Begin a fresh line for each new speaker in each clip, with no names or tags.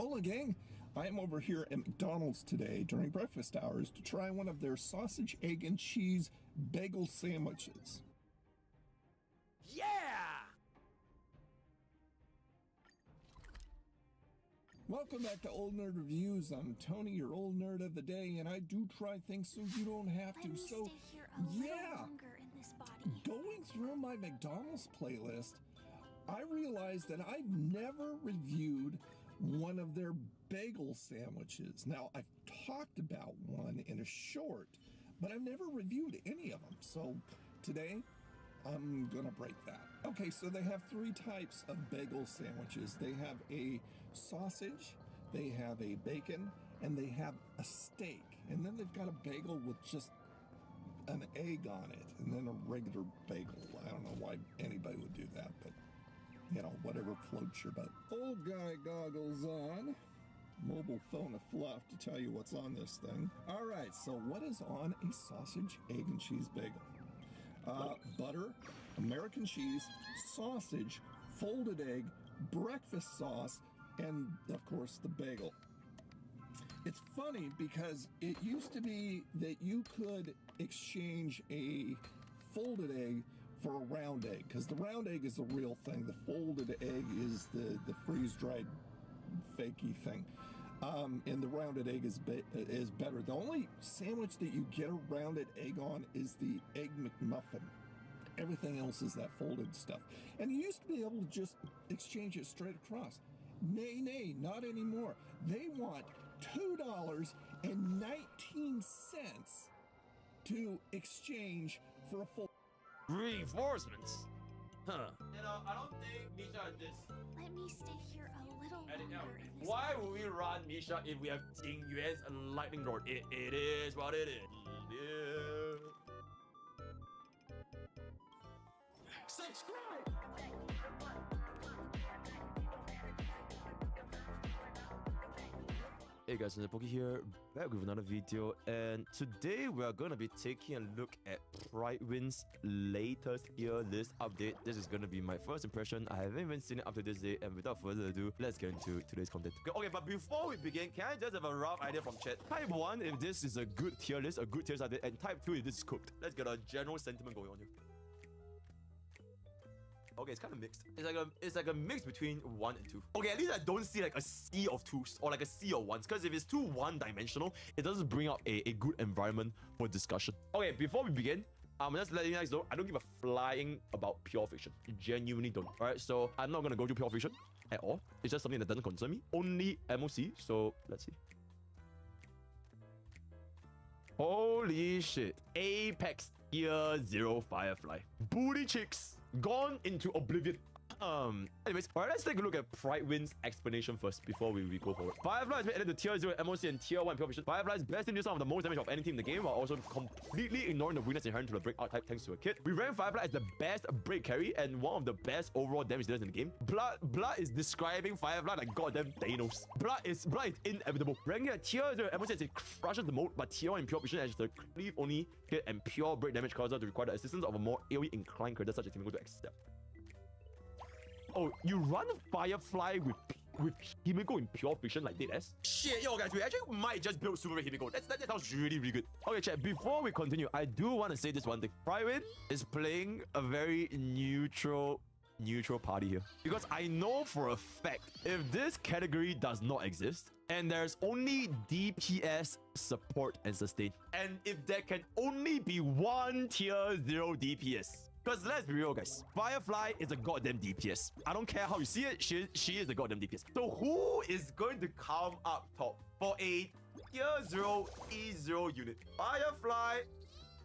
Hola gang, I am over here at McDonald's today during breakfast hours to try one of their sausage, egg, and cheese bagel sandwiches.
Yeah!
Welcome back to Old Nerd Reviews. I'm Tony, your old nerd of the day, and I do try things so you don't have to.
Stay here a little longer in this body.
Going through my McDonald's playlist, I realized that I've never reviewed one of their bagel sandwiches. Now, I've talked about one in a short, but I've never reviewed any of them. So today, I'm gonna break that. Okay, so they have three types of bagel sandwiches. They have a sausage, they have a bacon, and they have a steak. And then they've got a bagel with just an egg on it, and then a regular bagel. I don't know why anybody would do that, but you know, whatever floats your boat. Old guy goggles on. Mobile phone of fluff to tell you what's on this thing. All right, so what is on a sausage, egg, and cheese bagel? Butter, American cheese, sausage, folded egg, breakfast sauce, and of course the bagel. It's funny because it used to be that you could exchange a folded egg for a round egg, because the round egg is the real thing. The folded egg is the freeze-dried fakey thing. And the rounded egg is better. The only sandwich that you get a rounded egg on is the Egg McMuffin. Everything else is that folded stuff. And you used to be able to just exchange it straight across. Nay, not anymore. They want $2.19 to exchange for a full
Reinforcements? Huh.
You know, I don't think Misha is this.
Let me stay here a little longer in this
Why would we run Misha if we have Jing Yuan's lightning rod? It is what it is. Subscribe!
Hey guys, it's Poki here, back with another video, and today we are going to be taking a look at Prydwin's latest tier list update. This is going to be my first impression. I haven't even seen it up to this day, and without further ado, let's get into today's content. Okay, but before we begin, can I just have a rough idea from chat? Type 1 if this is a good tier list, a good tier list update, and type 2 if this is cooked. Let's get a general sentiment going on here. Okay, it's kind of mixed. It's like a mix between 1 and 2. Okay, at least I don't see like a sea of 2s or like a sea of 1s, because if it's too one-dimensional, it doesn't bring up a good environment for discussion. Okay, before we begin, I'm just letting you guys know, I don't give a flying about pure fiction. Genuinely don't. Alright, so I'm not gonna go to pure fiction at all. It's just something that doesn't concern me. Only MOC, so let's see. Holy shit. Apex Tier 0 Firefly. Booty chicks gone into oblivion. Anyways, alright, let's take a look at Prydwin's explanation first before we go forward. Firefly has been added to Tier 0 MOC and Tier 1 pure fiction. Firefly is best in deal some of the most damage of any team in the game, while also completely ignoring the weakness inherent to the break archetype thanks to a kit. We rank Firefly as the best break carry and one of the best overall damage dealers in the game. Blood is describing Firefly like goddamn Thanos. Blood is inevitable. Ranking at Tier 0 MOC as it crushes the mode, but Tier 1 in pure fiction as the cleave only kit and pure break damage causes to require the assistance of a more AoE inclined character such as Himiko to accept. Oh, you run Firefly with Himiko in pure fiction like this? Shit, yo guys, we actually might just build Super Himiko. That sounds really good. Okay, chat, before we continue, I do want to say this one thing. Prydwin is playing a very neutral party here. Because I know for a fact, if this category does not exist, and there's only DPS, support, and sustain, and if there can only be one Tier 0 DPS, because let's be real, guys. Firefly is a goddamn DPS. I don't care how you see it, she is a goddamn DPS. So who is going to come up top for a Tier 0 E0 unit? Firefly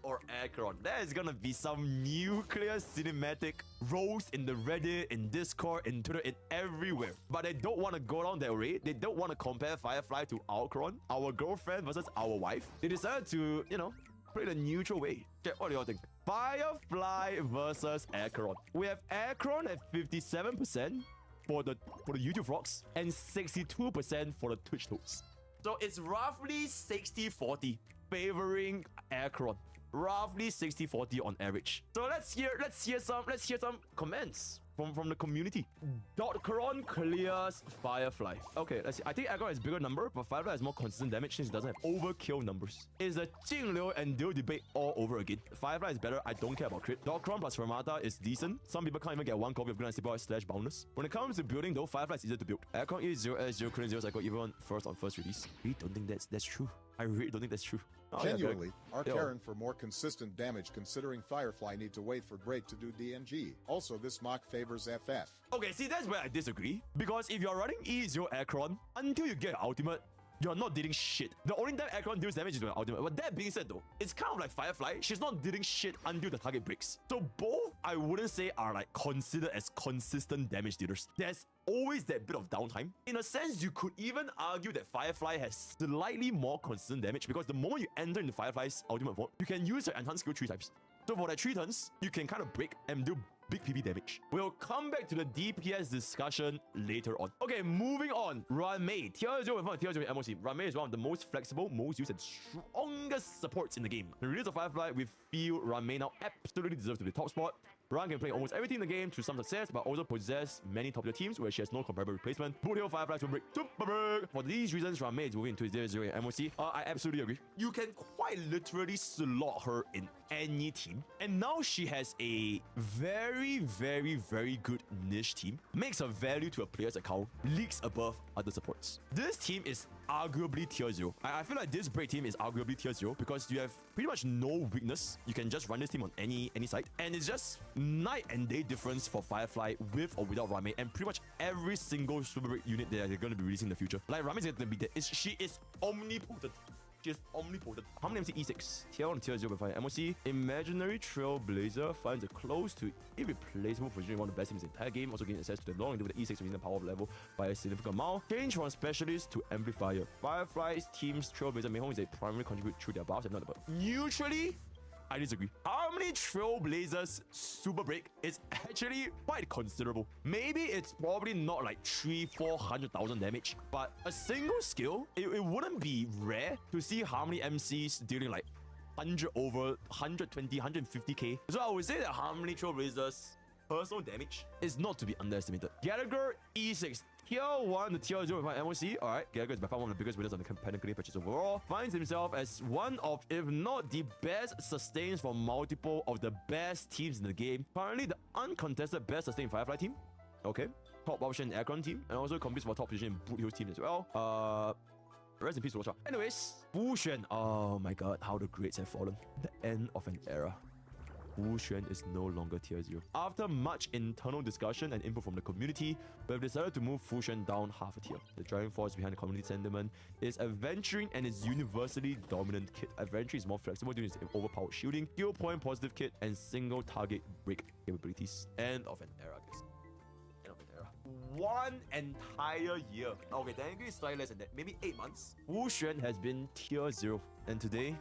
or Acheron? There is gonna be some nuclear cinematic roles in the Reddit, in Discord, in Twitter, in everywhere. But they don't want to go down that way. They don't want to compare Firefly to Acheron, our girlfriend versus our wife. They decided to, you know, play the neutral way. Chat, what do y'all think? Firefly versus Acheron. We have Acheron at 57% for the YouTube vlogs and 62% for the Twitch toads. So it's roughly 60-40 favoring Acheron. roughly 60-40 on average. So let's hear some comments from the community. Dotcaron clears Firefly. Okay, let's see. I think Aggron has bigger number, but Firefly has more consistent damage since it doesn't have overkill numbers. Is the Jingliu and Dio debate all over again? Firefly is better. I don't care about crit. Dotcaron plus Fermata is decent. Some people can't even get one copy of Granite / Boundless. When it comes to building though, Firefly is easier to build. Aggron is 0S0 crit 0 cycle even on first release. I really don't think that's true. I really don't think that's true. Oh,
Genuinely,
yeah,
Arcaren for more consistent damage considering Firefly need to wait for break to do DNG. Also, this mock favors FF.
Okay, see, that's where I disagree. Because if you're running E0 Aggron, until you get ultimate, you're not dealing shit. The only time Aggron deals damage is with ultimate. But that being said though, it's kind of like Firefly. She's not dealing shit until the target breaks. So both, I wouldn't say are like considered as consistent damage dealers. There's always that bit of downtime. In a sense, you could even argue that Firefly has slightly more consistent damage because the moment you enter into Firefly's ultimate mode, you can use her enhanced skill 3 times. So for that 3 turns, you can kind of break and do big PP damage. We'll come back to the DPS discussion later on. Okay, moving on. Ranmei. Tier 0 and Tier 0 MOC. Ranmei is one of the most flexible, most used, and strongest supports in the game. The release of Firefly, we feel Ranmei now absolutely deserves to be top spot. Ran can play almost everything in the game to some success, but also possess many top tier teams where she has no comparable replacement. Boothill Firefly Super Break. For these reasons, Ranmei is moving into 0-0 and MOC. I absolutely agree. You can quite literally slot her in any team. And now she has a very, very, very good niche team. Makes her value to a player's account leagues above other supports. This team is arguably tier 0. I feel like this break team is arguably tier 0 because you have pretty much no weakness. You can just run this team on any side. And it's just night and day difference for Firefly with or without Ranmei and pretty much every single super break unit that they're going to be releasing in the future. Like Ranmei's going to be there. She is omnipotent. She is omnipotent. How many MC E6? Tier 1 Tier 0 by MOC. Imaginary Trailblazer finds a close to irreplaceable position in one of the best teams in the entire game. Also gains access to the long and with the E6 raising the power of level by a significant amount. Change from Specialist to Amplifier. Firefly's team's Trailblazer main home is a primary contribute through their buffs and not the buff. Neutrally, I disagree. Harmony Trailblazers super break is actually quite considerable. Maybe it's probably not like 300,000-400,000 damage, but a single skill, it wouldn't be rare to see Harmony MCs dealing like 100 over 120, 150k. So I would say that Harmony Trailblazers personal damage is not to be underestimated. Gallagher E6. Tier 1 to Tier 0 with MOC. Alright, Gallagher is by far one of the biggest winners on the Pentacle purchase overall. Finds himself as one of, if not the best sustains for multiple of the best teams in the game. Currently the uncontested best sustained Firefly team. Okay. Top option Aggron team. And also competes for top position in Boot Hills team as well. Rest in peace, Rocha. Anyways, Wu Xuan. Oh my god, how the grades have fallen. The end of an era. Wu Xuan is no longer tier 0. After much internal discussion and input from the community, we have decided to move Wu Xuan down half a tier. The driving force behind the community sentiment is Adventuring and its universally dominant kit. Adventuring is more flexible due to its overpowered shielding, skill point positive kit, and single target break capabilities. End of an era, guys. End of an era. One entire year. Okay, technically it's slightly less than that. Maybe 8 months. Wu Xuan has been tier 0. And today,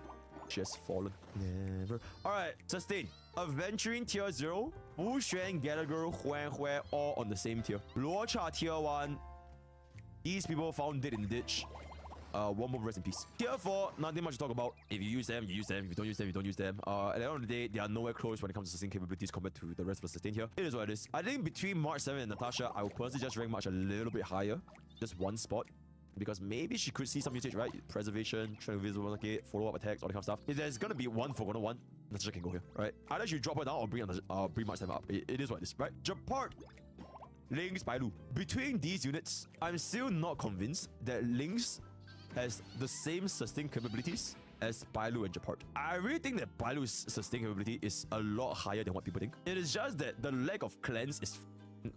she has fallen. Never. Alright, sustain. Adventuring tier 0, Wu Xuan, Gallagher, Huan Hue, all on the same tier. Luocha tier 1. These people found dead in the ditch. One more rest in peace. Tier 4, nothing much to talk about. If you use them, you use them. If you don't use them, you don't use them. At the end of the day, they are nowhere close when it comes to sustain capabilities compared to the rest of the sustain here. It is what it is. I think between March 7 and Natasha, I would personally just rank March a little bit higher. Just one spot. Because maybe she could see some usage, right? Preservation, trend visible market, follow-up attacks, all that kind of stuff. If there's gonna be one for 101, Natasha can go here, right? Either you drop her down or bring March 7 up. It is what it is, right? Japart, Lynx, Bailu. Between these units, I'm still not convinced that Lynx has the same sustain capabilities as Bailu and Japart. I really think that Bailu's sustain capability is a lot higher than what people think. It is just that the lack of cleanse is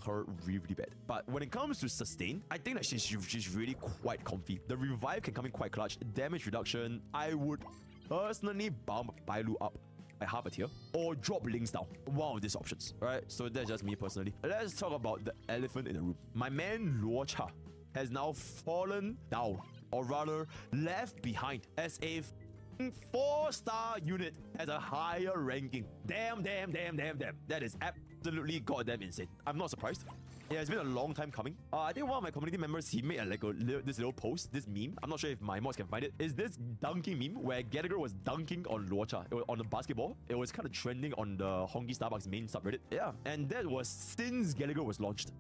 her really bad. But when it comes to sustain, I think that she's really quite comfy. The revive can come in quite clutch. Damage reduction, I would personally bump Bailu up by half a tier or drop Lynx down. One of these options, right? So that's just me personally. Let's talk about the elephant in the room. My man Luocha has now fallen down, or rather left behind as a 4-star unit has a higher ranking. Damn. That is absolutely goddamn insane. I'm not surprised. It has been a long time coming. I think one of my community members, he made this little post, this meme. I'm not sure if my mods can find it. Is this dunking meme where Gallagher was dunking on Luocha on the basketball. It was kind of trending on the Honky Starbucks main subreddit. Yeah, and that was since Gallagher was launched.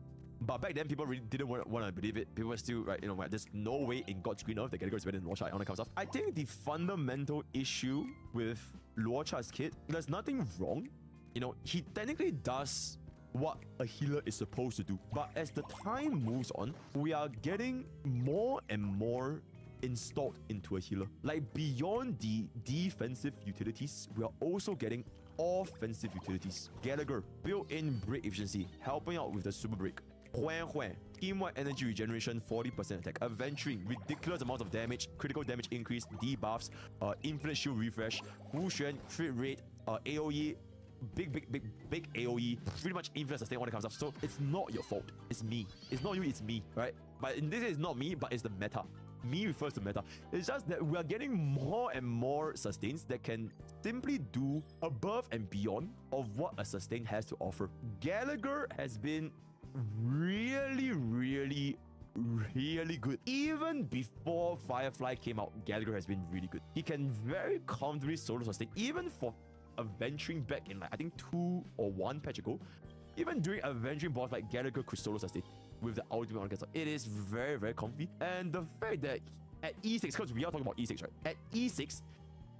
But back then, people really didn't want to believe it. People were still, right, you know, there's no way in God's green earth that Gallagher is better than Luocha and all that kind of stuff. I think the fundamental issue with Luocha's kit, there's nothing wrong. You know, he technically does what a healer is supposed to do. But as the time moves on, we are getting more and more installed into a healer. Like beyond the defensive utilities, we are also getting offensive utilities. Gallagher, built-in break efficiency, helping out with the super break. Huan, team-wide energy regeneration, 40% attack. Aventuring, ridiculous amount of damage, critical damage increase, debuffs, infinite shield refresh, Wu Xuan, crit rate, AoE, big AoE, pretty much infinite sustain, all that kind of stuff. So it's not your fault. It's me. It's not you, it's me, right? But in this case, it's not me, but it's the meta. Me refers to meta. It's just that we are getting more and more sustains that can simply do above and beyond of what a sustain has to offer. Gallagher has been really good. Even before Firefly came out, Gallagher has been really good. He can very comfortably solo sustain, even for adventuring back in, like, I think 2 or 1 patch ago. Even during adventuring boss, like, Gallagher could solo sustain with the ultimate on cancel. It is very comfy. And the fact that at E6, because we are talking about E6, right? At E6,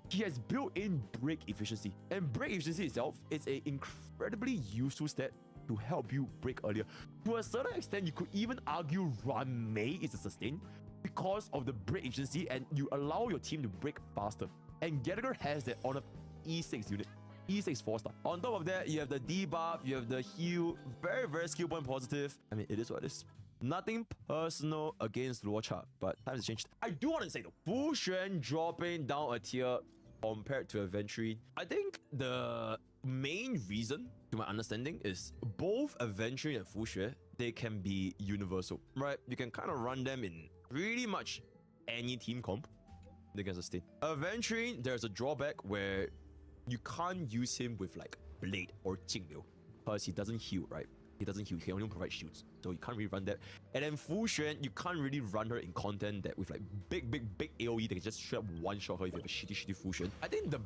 he has built-in break efficiency. And break efficiency itself is an incredibly useful stat to help you break earlier. To a certain extent, you could even argue Ramei is a sustain because of the break efficiency, and you allow your team to break faster. And Gallagher has that on a E6 unit. E6 4-star. On top of that, you have the debuff, you have the heal, very skill point positive. I mean, it is what it is. Nothing personal against Luocha, but times have changed. I do want to say though, Fu Xuan dropping down a tier compared to Aventurine. I think the main reason, to my understanding, is both Aventurine and Fu Xue, they can be universal, right? You can kind of run them in pretty much any team comp. They can sustain. Aventurine, there's a drawback where you can't use him with like Blade or Jingliu because he doesn't heal, right? He doesn't heal, he can only provide shields. So you can't really run that. And then Fu Xuan, you can't really run her in content that with like big AoE that can just straight up one-shot her if you have a shitty Fu Xuan. I think the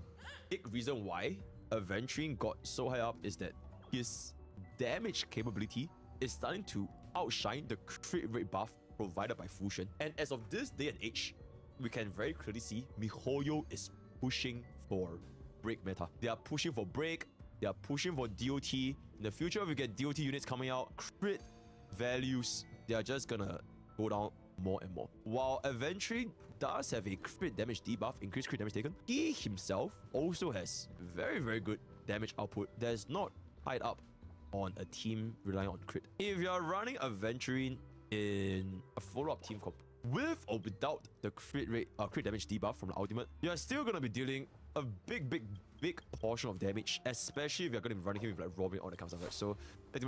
big reason why Aventurine got so high up is that his damage capability is starting to outshine the crit rate buff provided by Fu Xuan. And as of this day and age, we can very clearly see MiHoYo is pushing for break meta. They are pushing for break, they are pushing for DOT. In the future, if we get DOT units coming out, crit values, they are just gonna go down more and more. While Aventurine does have a crit damage debuff, increased crit damage taken, he himself also has very good damage output that is not tied up on a team relying on crit. If you're running Aventurine in a follow-up team comp, with or without the crit damage debuff from the ultimate, you're still gonna be dealing a big portion of damage, especially if you're going to be running him with like Robin or that kind of stuff, right? So,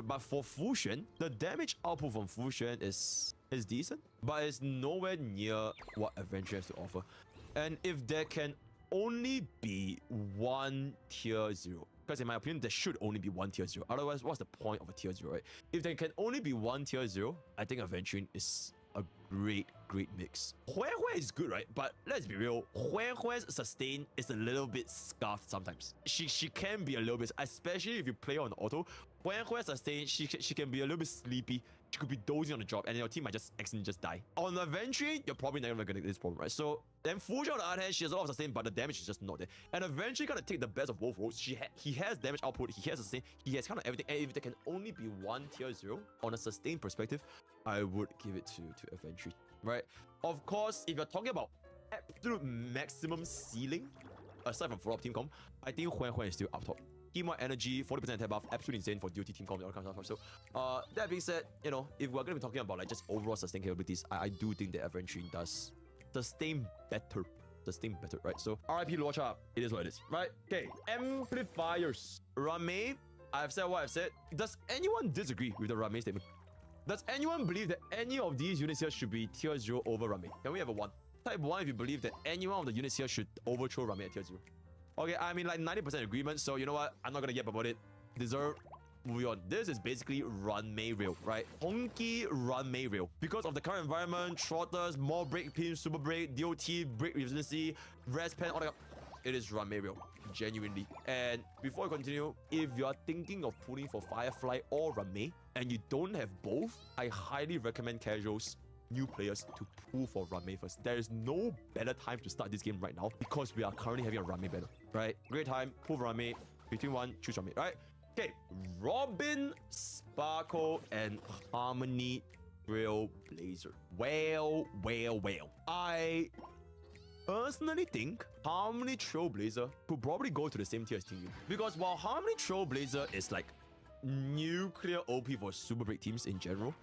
but for Fu Xuan, the damage output from Fu Xuan is decent, but it's nowhere near what Aventurine has to offer. And if there can only be one tier 0, because in my opinion, there should only be one tier 0. Otherwise, what's the point of a tier 0, right? If there can only be one tier 0, I think Aventurine is a great mix. Huan is good, right? But let's be real, Huan's sustain is a little bit scuffed sometimes. She can be a little bit, especially if you play on auto. Huan's sustain, she can be a little bit sleepy. She could be dozing on the job, and your team might just accidentally just die. On Aventurine, you're probably never gonna get this problem, right? So then Fu Xuan on the other hand, she has a lot of sustain, but the damage is just not there. And Aventurine gotta take the best of both worlds. He has damage output, he has sustain, he has kind of everything. And if there can only be one tier 0 on a sustain perspective, I would give it to Aventurine, right? Of course, if you're talking about absolute maximum ceiling, aside from follow-up team comp, I think Huan is still up top. Team-wide energy, 40% attack buff, absolutely insane for DOT team comp, all kinds of stuff. So, that being said, you know, if we're gonna be talking about like just overall sustain capabilities, I do think that Aventurine does sustain better, right? So, RIP Luocha, it is what it is, right? Okay, amplifiers. Ramei, I've said what I've said. Does anyone disagree with the Ramei statement? Does anyone believe that any of these units here should be tier 0 over Ramei? Can we have a 1? Type 1 if you believe that any one of the units here should overthrow Rame at tier 0. Okay, I mean like 90% agreement, so you know what? I'm not gonna yap about it. Deserve. Moving on. This is basically run May rail, right? Honky run May rail. Because of the current environment, trotters, more break pins, super break, DOT, break resiliency, res pen, all that. It is run May rail. Genuinely. And before I continue, if you are thinking of pulling for Firefly or run May, and you don't have both, I highly recommend casuals, new players, to pull for run May first. There is no better time to start this game right now because we are currently having a run May banner, right? Great time, pull for run May. Between one, choose run May, right? Okay, Robin, Sparkle, and Harmony Trailblazer. Well. I personally think Harmony Trailblazer could probably go to the same tier as Team Yun. Because while Harmony Trailblazer is like nuclear OP for super break teams in general,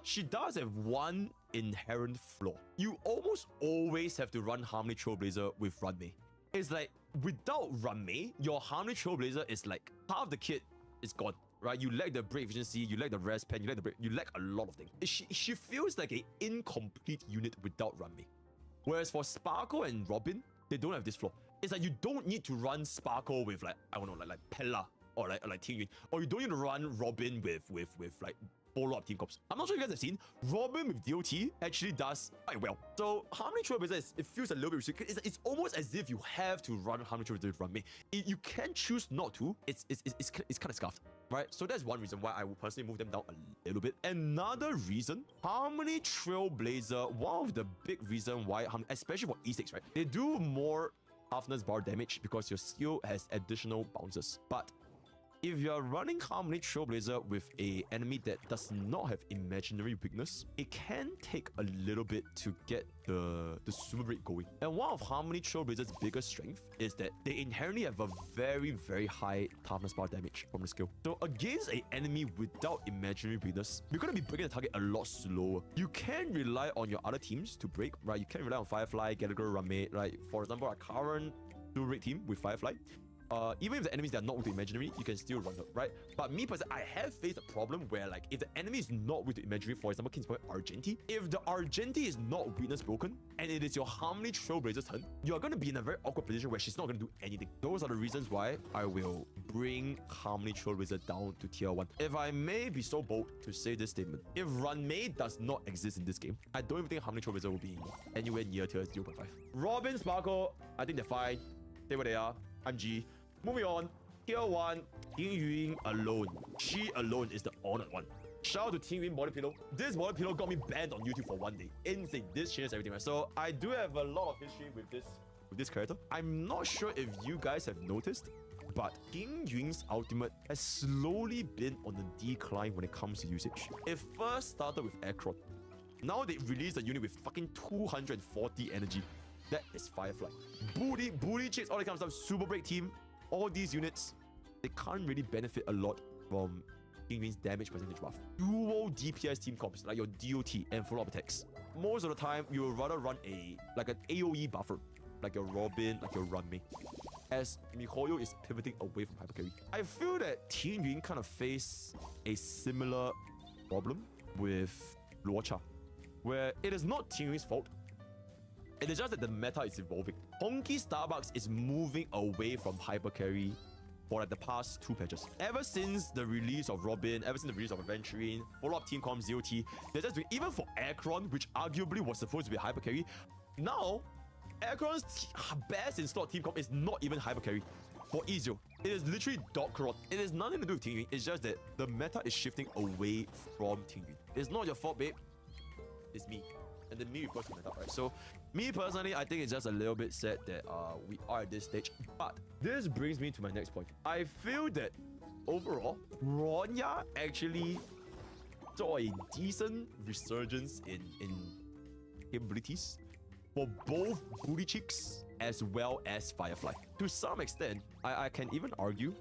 she does have one inherent flaw. You almost always have to run Harmony Trailblazer with Run May. It's like, without Run May, your Harmony Trailblazer is like, half the kit is gone, right? You lack the break efficiency, you lack the res pen, you lack a lot of things. She feels like an incomplete unit without Run May. Whereas for Sparkle and Robin, they don't have this flaw. It's like you don't need to run Sparkle with like, I don't know, like Pella or like Ting Yun, or you don't need to run Robin with like follow-up team comps. I'm not sure if you guys have seen, Robin with DOT actually does quite well. So Harmony Trailblazer, it feels a little bit restricted. It's almost as if you have to run Harmony Trailblazer with Run May. You can choose not to. It's kind of scuffed, right? So that's one reason why I would personally move them down a little bit. Another reason, Harmony Trailblazer, one of the big reason why, especially for E6, right? They do more toughness bar damage because your skill has additional bounces. But if you are running Harmony Trailblazer with a enemy that does not have imaginary weakness, it can take a little bit to get the super break going. And one of Harmony Trailblazer's biggest strength is that they inherently have a very high toughness bar damage from the skill. So against an enemy without imaginary weakness, you're going to be breaking the target a lot slower. You can rely on your other teams to break, right? You can rely on Firefly, Gallagher, Run May, right? For example, our current super break team with Firefly, even if the enemies that are not with the imaginary, you can still run them, right? But me personally, I have faced a problem where like if the enemy is not with the imaginary, for example, King's Point Argenti, if the Argenti is not weakness broken and it is your Harmony Trailblazer's turn, you are going to be in a very awkward position where she's not going to do anything. Those are the reasons why I will bring Harmony Trailblazer down to tier 1. If I may be so bold to say this statement, if Run May does not exist in this game, I don't even think Harmony Trailblazer will be anywhere near tier 0.5. Robin, Sparkle, I think they're fine. Stay where they are. I'm G. Moving on, tier 1, Ting Yun alone. She alone is the honored one. Shout out to Ting Yun Body Pillow. This body pillow got me banned on YouTube for one day. Insane. This changes everything, right? So I do have a lot of history with this character. I'm not sure if you guys have noticed, but Ting Yun's ultimate has slowly been on the decline when it comes to usage. It first started with Aircron. Now they released a unit with fucking 240 energy. That is Firefly. Booty chicks, all that kind of stuff. Super break team. All these units, they can't really benefit a lot from Ting Yun's damage percentage buff. Dual DPS team comps like your DOT and follow-up attacks. Most of the time, you would rather run an AoE buffer, like your Robin, like your Run May, as MiHoYo is pivoting away from hypercarry. I feel that Ting Yun kind of face a similar problem with Luocha, where it is not Ting Yun's fault. It is just that the meta is evolving. Honky Starbucks is moving away from hypercarry for like the past 2 patches. Ever since the release of Robin, ever since the release of Aventurine, follow-up team comps, ZOT, they're just doing, even for Aircron, which arguably was supposed to be hypercarry, now Aircron's best in slot team comp is not even hypercarry. For Ezio, it is literally Dockrot. It has nothing to do with Ting Yun. It's just that the meta is shifting away from Ting Yun. It's not your fault, babe. It's me. And then me refers to meta, right? So me personally, I think it's just a little bit sad that we are at this stage. But this brings me to my next point. I feel that overall, Bronya actually saw a decent resurgence in capabilities for both Booty Chicks as well as Firefly. To some extent, I can even argue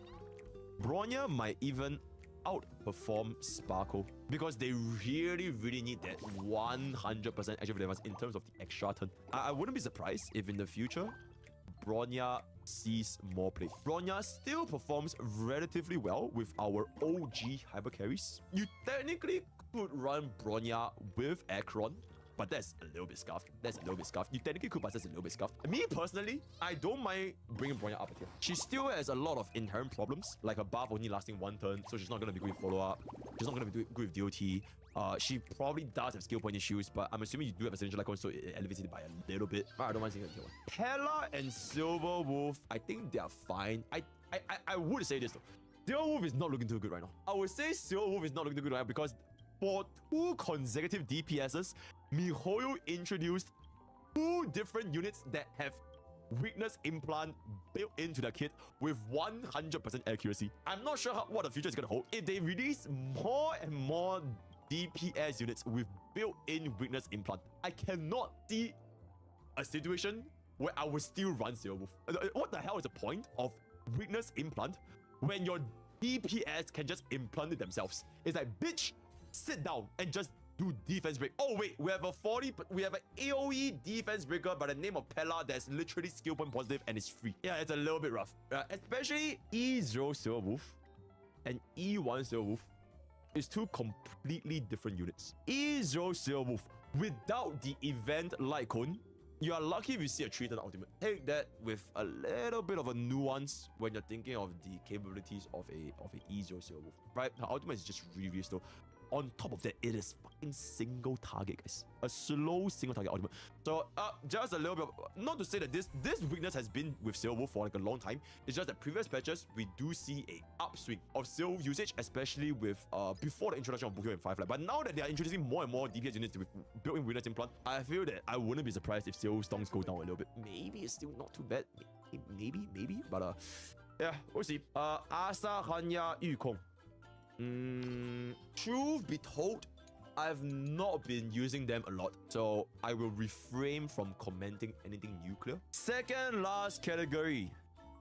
Bronya might even outperform Sparkle because they really need that 100% extra relevance in terms of the extra turn. I wouldn't be surprised if in the future Bronya sees more play. Bronya still performs relatively well with our OG hyper carries. You technically could run Bronya with Aircron, but that's a little bit scuffed. That's a little bit scuffed. You technically could, but that's a little bit scuffed. Me personally, I don't mind bringing Bronya up here. She still has a lot of inherent problems, like her buff only lasting 1 turn, so she's not gonna be good with follow-up. She's not gonna be good with DOT. She probably does have skill point issues, but I'm assuming you do have a Synergy Lycon, so it elevates it by a little bit. I don't mind seeing it here. Pella and Silver Wolf, I think they are fine. I would say this though. Silver Wolf is not looking too good right now. I would say Silver Wolf is not looking too good right now because for 2 consecutive DPSs, MiHoYo introduced 2 different units that have weakness implant built into the kit with 100% accuracy. I'm not sure what the future is going to hold. If they release more and more DPS units with built-in weakness implant, I cannot see a situation where I would still run Silver Wolf. What the hell is the point of weakness implant when your DPS can just implant it themselves? It's like, bitch, sit down and just do defense break. Oh wait, we have an AoE defense breaker by the name of Pella that's literally skill point positive and it's free. Yeah, it's a little bit rough. Especially E0 Silver Wolf and E1 Silver Wolf is 2 completely different units. E0 Silver Wolf without the event Light Cone, you are lucky if you see a 3-turn ultimate. Take that with a little bit of a nuance when you're thinking of the capabilities of a E0 Silver Wolf, right? Her ultimate is just really, really slow. On top of that, it is fucking single target, guys. A slow single target ultimate. So, just a little bit of, not to say that this weakness has been with Silver Wolf for like a long time. It's just that previous patches, we do see a upswing of Silver Wolf usage, especially with before the introduction of Bukyo and Firefly. But now that they are introducing more and more DPS units with built-in weakness implant, I feel that I wouldn't be surprised if Silver Stonks go down a little bit. Maybe it's still not too bad. Maybe. But yeah, we'll see. Asa Hanya Yukong. Truth be told, I've not been using them a lot, so I will refrain from commenting anything nuclear. Second last category,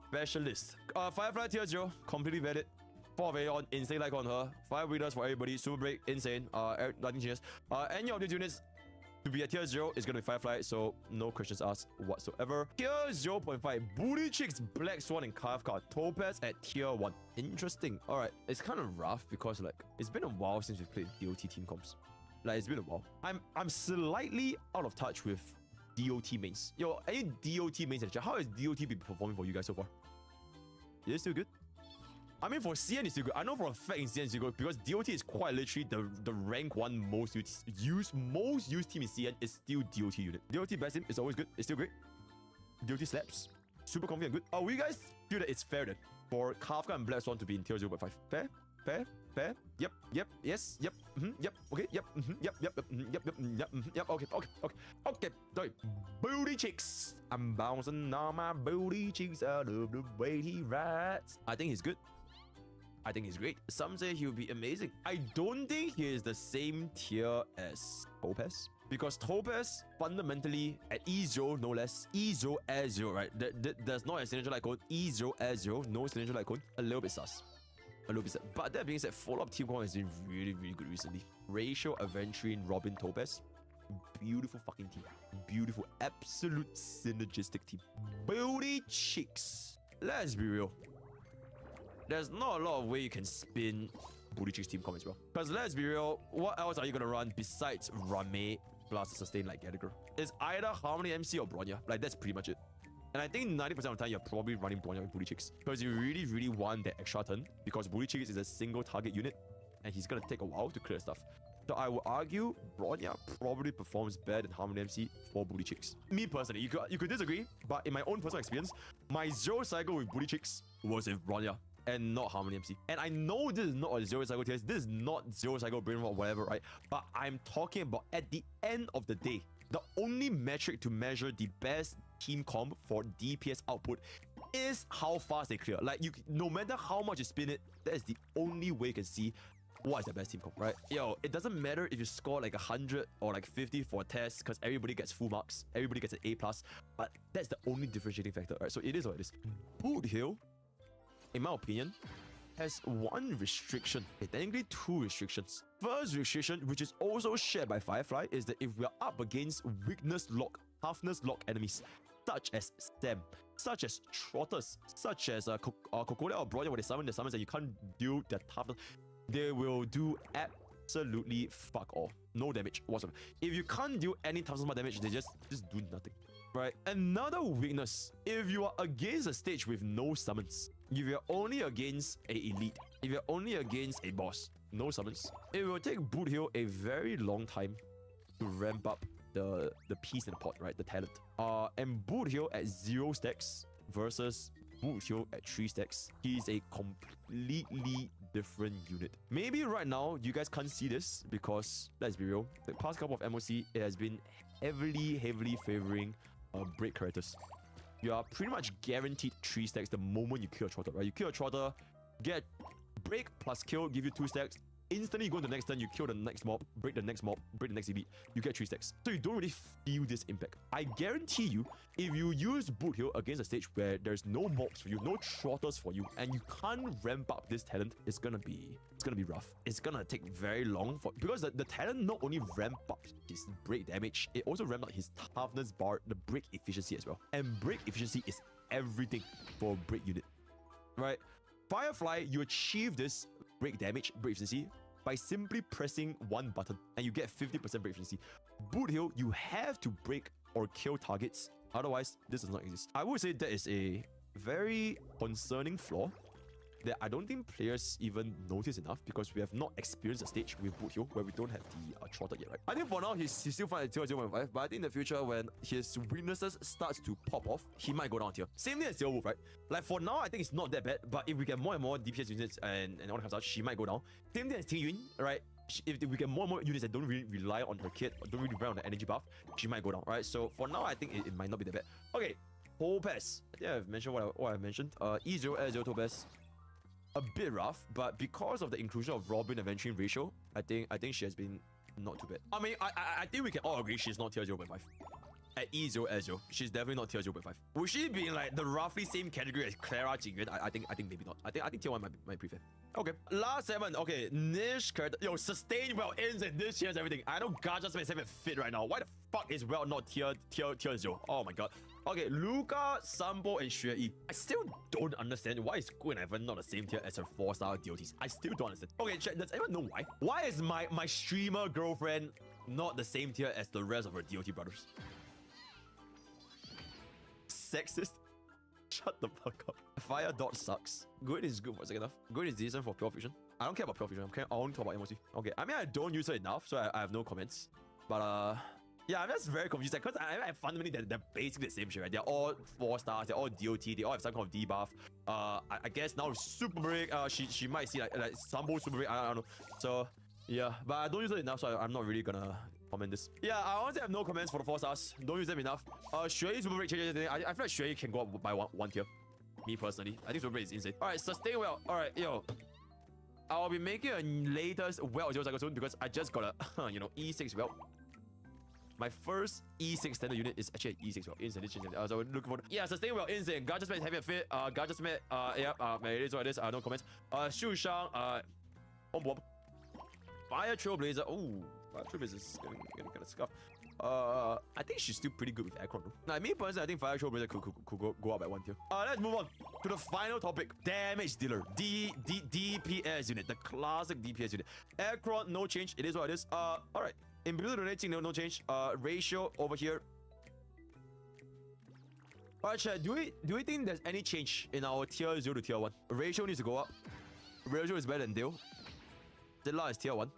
specialist. Firefly tier 0, completely vetted. 4 of Aeon, insane like on her. 5 readers for everybody, super break, insane. Lightning genius. Any of these units to be at tier 0 is gonna be Firefly, so no questions asked whatsoever. Tier 0.5, Booty Chicks, Black Swan, and Kafka. Topaz at tier 1. Interesting. Alright, it's kind of rough because like it's been a while since we've played DOT team comps. Like it's been a while. I'm slightly out of touch with DOT mains. Yo, any DOT mains in the chat? How has DOT been performing for you guys so far? Is it still good? I mean, for CN it's still good. I know for a fact in CN it's still good because DOT is quite literally the rank 1 most used team in CN is still DOT unit. DOT best team is always good. It's still great. DOT slaps. Super confident, good. Will you guys feel that it's fair then for Kafka and Black Swan to be in tier 0.5? Fair? Fair? Fair? Yep. Yes. Yep. Yep. Okay. Yep. Yep. Okay. Sorry. Booty Chicks. I'm bouncing on my booty cheeks out of the way he rides. I think he's good. I think he's great. Some say he'll be amazing. I don't think he is the same tier as Topaz. Because Topaz, fundamentally, at E0, no less, E0 as 0, right? There's not a Synergy Lycon. E0 as 0, no Synergy Lycon. A little bit sus. A little bit sus. But that being said, follow-up team comp has been really, really good recently. Ratio, Aventurine, Robin, Topaz. Beautiful fucking team. Beautiful, absolute synergistic team. Booty Chicks. Let's be real. There's not a lot of way you can spin Booty Chicks team comp as well. Because let's be real, what else are you gonna run besides Rame plus a sustain like Gallagher? It's either Harmony MC or Bronya. Like that's pretty much it. And I think 90% of the time you're probably running Bronya with Booty Chicks. Because you really, really want that extra turn. Because Booty Chicks is a single target unit. And he's gonna take a while to clear stuff. So I would argue Bronya probably performs better than Harmony MC for Booty Chicks. Me personally, you could disagree, but in my own personal experience, my 0 cycle with Booty Chicks was with Bronya and not Harmony MC. And I know this is not a 0 cycle test, this is not 0 cycle brain rot, whatever, right? But I'm talking about at the end of the day, the only metric to measure the best team comp for DPS output is how fast they clear. Like, no matter how much you spin it, that is the only way you can see what is the best team comp, right? Yo, it doesn't matter if you score like 100 or like 50 for a test because everybody gets full marks, everybody gets an A+, but that's the only differentiating factor, right? So it is what it is. Boothill, in my opinion, has one restriction. Okay, technically 2 restrictions. First restriction, which is also shared by Firefly, is that if we are up against weakness lock, toughness lock enemies, such as Stem, such as Trotters, such as Cocola or Bronya, where they summon the summons that you can't deal their toughness, they will do absolutely fuck all. No damage whatsoever. If you can't do any tough smart damage, they just do nothing. Right? Another weakness, if you are against a stage with no summons, if you're only against a elite, if you're only against a boss, no summons, it will take Boothill a very long time to ramp up the piece in the pot, right? The talent. And Boothill at 0 stacks versus Boothill at 3 stacks, he's a completely different unit. Maybe right now you guys can't see this because, let's be real, the past couple of MOC, it has been heavily favoring break characters. You are pretty much guaranteed 3 stacks the moment you kill a trotter, right? You kill a trotter, get break plus kill, give you 2 stacks. Instantly you go into the next turn, you kill the next mob, break the next mob, break the next elite, you get 3 stacks. So you don't really feel this impact. I guarantee you, if you use Boothill against a stage where there's no mobs for you, no trotters for you, and you can't ramp up this talent, it's gonna be rough. It's gonna take very long because the talent not only ramp up his break damage, it also ramp up his toughness bar, the break efficiency as well. And break efficiency is everything for a break unit, right? Firefly, you achieve this break damage, break efficiency by simply pressing one button and you get 50% break efficiency. Boothill, you have to break or kill targets, otherwise this does not exist. I would say that is a very concerning flaw that I don't think players even notice enough because we have not experienced a stage with Boothill where we don't have the trotter yet, right? I think for now he's still fine at tier 0.5, but I think in the future when his weaknesses starts to pop off, he might go down tier. Same thing as Steel Wolf, right? Like for now, I think it's not that bad, but if we get more and more DPS units and all that kind of stuff, she might go down. Same thing as Ting Yun, right? If we get more and more units that don't really rely on her kit, or don't really rely on the energy buff, she might go down, right? So for now, I think it might not be that bad. Okay, Topaz. I think I've mentioned what I mentioned. E0, S0 Topaz. A bit rough, but because of the inclusion of Robin and Venturing ratio, I think she has been not too bad. I mean, I think we can all agree she's not tier 0.5. At E0, S0, she's definitely not tier 0.5. Would she be in like the roughly same category as Clara Jingyuan? I think maybe not. I think tier 1 might be fair. Okay, last 7. Okay, niche character. Yo, sustain well ins and this year's everything. I know Gaja's makes 7 fit right now. Why the fuck is well not tier 0? Oh my god. Okay, Luca, Sambo, and Xue Yi. I still don't understand why is Gu and Evan not the same tier as her 4-star DOTs. I still don't understand. Okay, chat, does anyone know why? Why is my streamer girlfriend not the same tier as the rest of her DOT brothers? Sexist? Shut the fuck up. Fire dot sucks. Good is good for second half. Good is decent for Pure Fusion. I don't care about Pure Fusion. I only talk about MOC. Okay, I mean, I don't use it enough, so I have no comments. But, yeah, I'm just very confused because I fundamentally they're basically the same shit, right? They're all 4 stars, they're all DOT, they all have some kind of debuff. I guess now Super Break, she might see like Sambo Super Break, I don't know. So yeah, but I don't use it enough, so I'm not really gonna comment this. Yeah, I honestly have no comments for the 4 stars. Don't use them enough. Xue Yi Super Break changes anything. I feel like Xue Yi can go up by one tier. Me personally, I think Super Break is insane. Alright, sustain well. Alright, yo. I'll be making a latest Welt 0 cycle soon because I just got a E6 Welt. My first E6 standard unit is actually an E6 Welt. Insane. So we're looking for yeah, sustain well, insane. God just met having a fit. God just met yeah, it is what it is. No comments. Shu Shang, Bomb. Fire Trailblazer. Oh, Fire Trailblazer is getting kind of scuffed. I think she's still pretty good with Aircron though. Now, me personally, I think Fire Trailblazer could go up by 1 tier. Let's move on to the final topic. Damage dealer. DPS unit. The classic DPS unit. Aircron, no change. It is what it is. Alright. In Ability Donating, no change. Ratio over here. Alright, chat. Do we think there's any change in our tier 0 to tier 1? Ratio needs to go up. Ratio is better than Dale. Zilla is tier 1.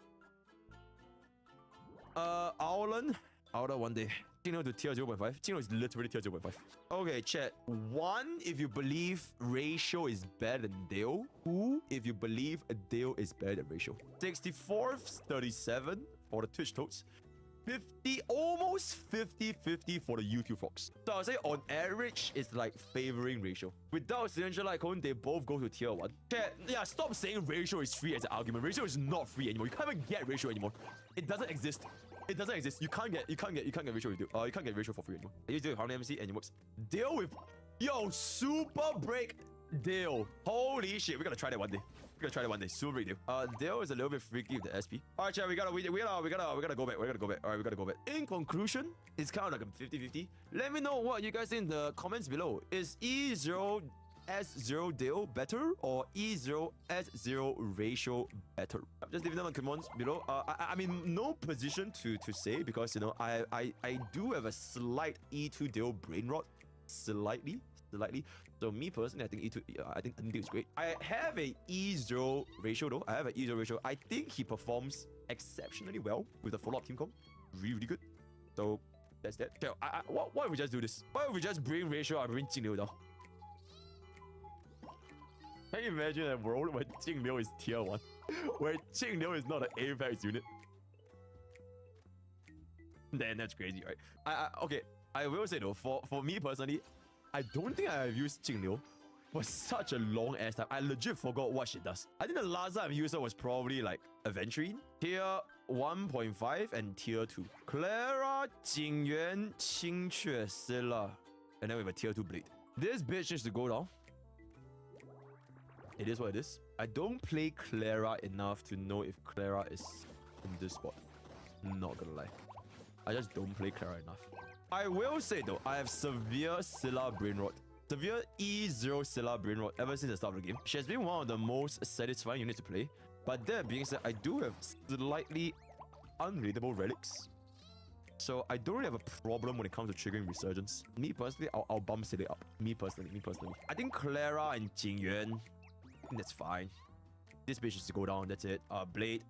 Owlan 1 day. Chino to tier 0.5. Chino is literally tier 0.5. Okay, chat. 1 if you believe Ratio is better than Dale. 2 if you believe Dale is better than Ratio. 64th, 37 for the Twitch totes. 50, almost 50-50 for the YouTube folks. So I'll say on average, it's like favoring Ratio. Without Cylindrical Light Cone, they both go to tier 1. Chat, yeah, stop saying Ratio is free as an argument. Ratio is not free anymore. You can't even get Ratio anymore. It doesn't exist. It doesn't exist. You can't get Ratio with Dale. You can't get Ratio for free anymore. You do Harmony MC and it works. Deal with Super Break Dale. Holy shit, we're gonna try that one day. Super Break Dale. Dale is a little bit freaky with the SP. Alright, chat, we gotta go back. Alright, we gotta go back. In conclusion, it's kind of like a 50-50. Let me know what you guys think in the comments below. Is E0 E0S0 Dale better or E0S0 Ratio better? Just leave them on comments below. I mean, no position to say because, you know, I do have a slight E2 Dale brain rot. Slightly. So me personally, I think E2, I think it's great. I have a E0 ratio though. I think he performs exceptionally well with the follow-up team comp. Really good. So that's that. Okay, why don't we just do this? Why don't we just bring ratio and bring Jingliu down? Can you imagine a world where Jingliu is tier 1? Where Jingliu is not an Apex unit? Then that's crazy, right? Okay, I will say though, for me personally, I don't think I have used Jingliu for such a long ass time. I legit forgot what she does. I think the last time I used her was probably like Aventurine, tier 1.5 and tier 2. Clara, Jingyuan, Qingque, Scylla. And then we have a tier 2 blade. This bitch needs to go down. It is what it is. I don't play Clara enough to know if Clara is in this spot. Not gonna lie. I just don't play Clara enough. I will say though, I have severe Scylla brain rot. Severe E0 Scylla brain rot ever since the start of the game. She has been one of the most satisfying units to play. But that being said, I do have slightly unreadable relics. So I don't really have a problem when it comes to triggering resurgence. Me personally, I'll bump Scylla up. Me personally. I think Clara and Jingyuan, that's fine. This bitch needs to go down, that's it. Blade,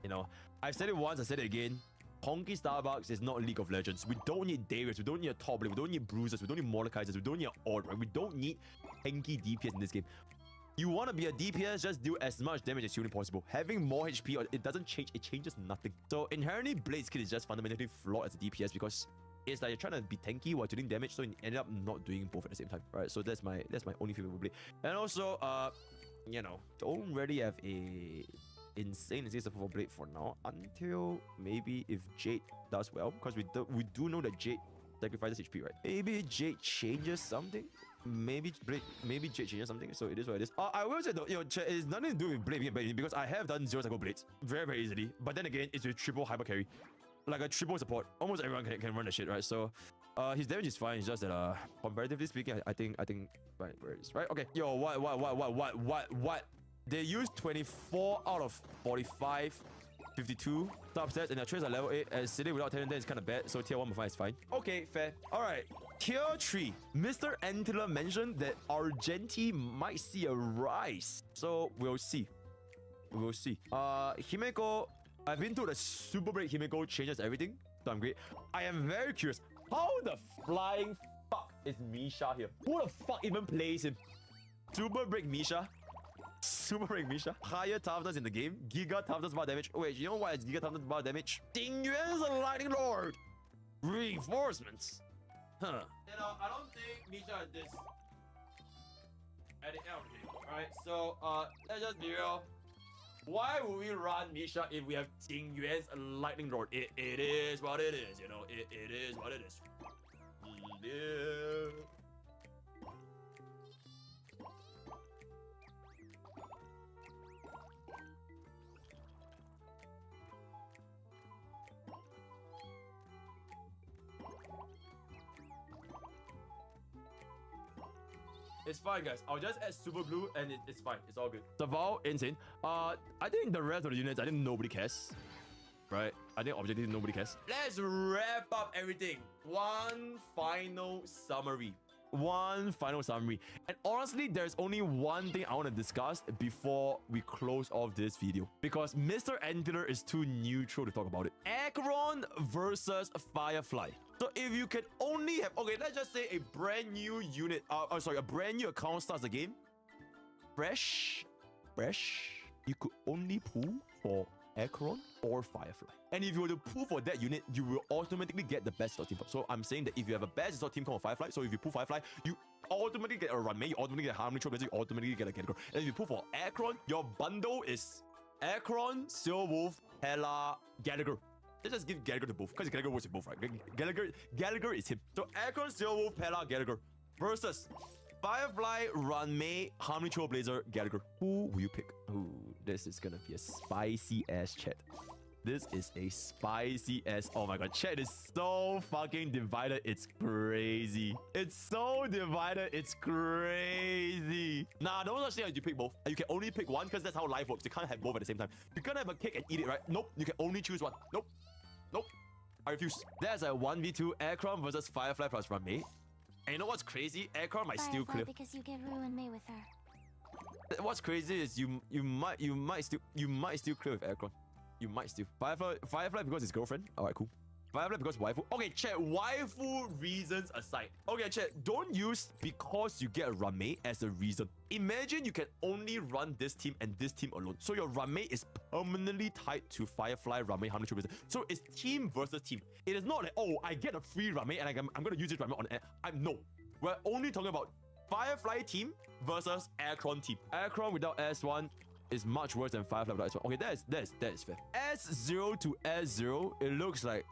you know. I've said it once, I said it again. Honky Starbucks is not League of Legends. We don't need Darius, we don't need a top lane, we don't need bruisers, we don't need Mordekaisers, we don't need Ord, right? We don't need tanky DPS in this game. You want to be a DPS, just do as much damage as humanly possible. Having more HP, it doesn't change, it changes nothing. So inherently, Blade's kit is just fundamentally flawed as a DPS because it's like you're trying to be tanky while doing damage, so you end up not doing both at the same time, right? So that's my only favorite Blade. And also, you know, don't really have a insane support for Blade for now until maybe if Jade does well, because we do know that Jade sacrifices HP, right? Maybe Jade changes something. Maybe Jade changes something. So it is what it is. I will say though, you know, it's nothing to do with Blade because I have done 0 cycle Blades very easily. But then again, it's with triple hyper carry, like a triple support. Almost everyone can run the shit, right? So his damage is fine. It's just that comparatively speaking, I think right where it is, right? Okay, yo, what? They use 24 out of 45, 52 substats, and their traits are level 8. And sitting without 10 is kind of bad, so tier 1.5 is fine. Okay, fair. Alright, tier 3. Mr. Antler mentioned that Argenti might see a rise. So we'll see. Himeko, I've been told that Super Break Himeko changes everything, so I'm great. I am very curious. How the flying fuck is Misha here? Who the fuck even plays him? Super Break Misha? Higher toughness in the game. Giga toughness bar damage. Wait, you know why it's Giga toughness bar damage? Dingyuan is a Lightning Lord! Reinforcements! Huh.
You know, I don't think Misha is this at the end of the game. Alright, so let's just be real. Why would we run Misha if we have Dingyuan's Lightning Lord? It is what it is, you know. It is what it is. Yeah. It's fine, guys. I'll just add super glue and it's fine. It's all good.
Saval, insane. I think the rest of the units, I think nobody cares. Right? I think objectively nobody cares.
Let's wrap up everything. One final summary.
And honestly, there's only one thing I want to discuss before we close off this video, because Mr. Antler is too neutral to talk about it. Acheron versus Firefly. So if you can only have, okay, let's just say a brand new unit, a brand new account starts the game, fresh, you could only pull for Acheron or Firefly. And if you were to pull for that unit, you will automatically get the best team comp. So I'm saying that if you have a best team comp of Firefly, so if you pull Firefly, you automatically get a Runmei, you automatically get Harmony Trailblazer, you automatically get a Gallagher. And if you pull for Acheron, your bundle is Acheron, Silverwolf, Hela, Gallagher. Let's just give Gallagher to both, because Gallagher works with both, right? Gallagher is him. So Acheron, Silverwolf, Hela, Gallagher versus Firefly, Runmei, Harmony Trailblazer, Gallagher. Who will you pick? Ooh, this is gonna be a spicy ass chat. This is a spicy ass. Oh my god, chat is so fucking divided. It's crazy. It's so divided. It's crazy. Nah, no such thing as you pick both. You can only pick one because that's how life works. You can't have both at the same time. You can't have a cake and eat it, right? Nope. You can only choose one. Nope. Nope. I refuse. There's a 1v2 Aircron versus Firefly plus Ramee. And you know what's crazy? Aircron might still clear.
Because you get ruined May with her.
What's crazy is you might still clear with Aircron. You might still. Firefly because his girlfriend. Alright, cool. Firefly because waifu. Okay, chat, waifu reasons aside. Okay, chat, don't use because you get a Ramee as a reason. Imagine you can only run this team and this team alone. So your Ramee is permanently tied to Firefly Ramee 100%. So it's team versus team. It is not like, oh, I get a free Ramee and I'm gonna use this Ramee on air. No. We're only talking about Firefly team versus Aircron team. Aircron without S1 is much worse than Firefly without S1. Okay, that is fair. S0 to S0, it looks like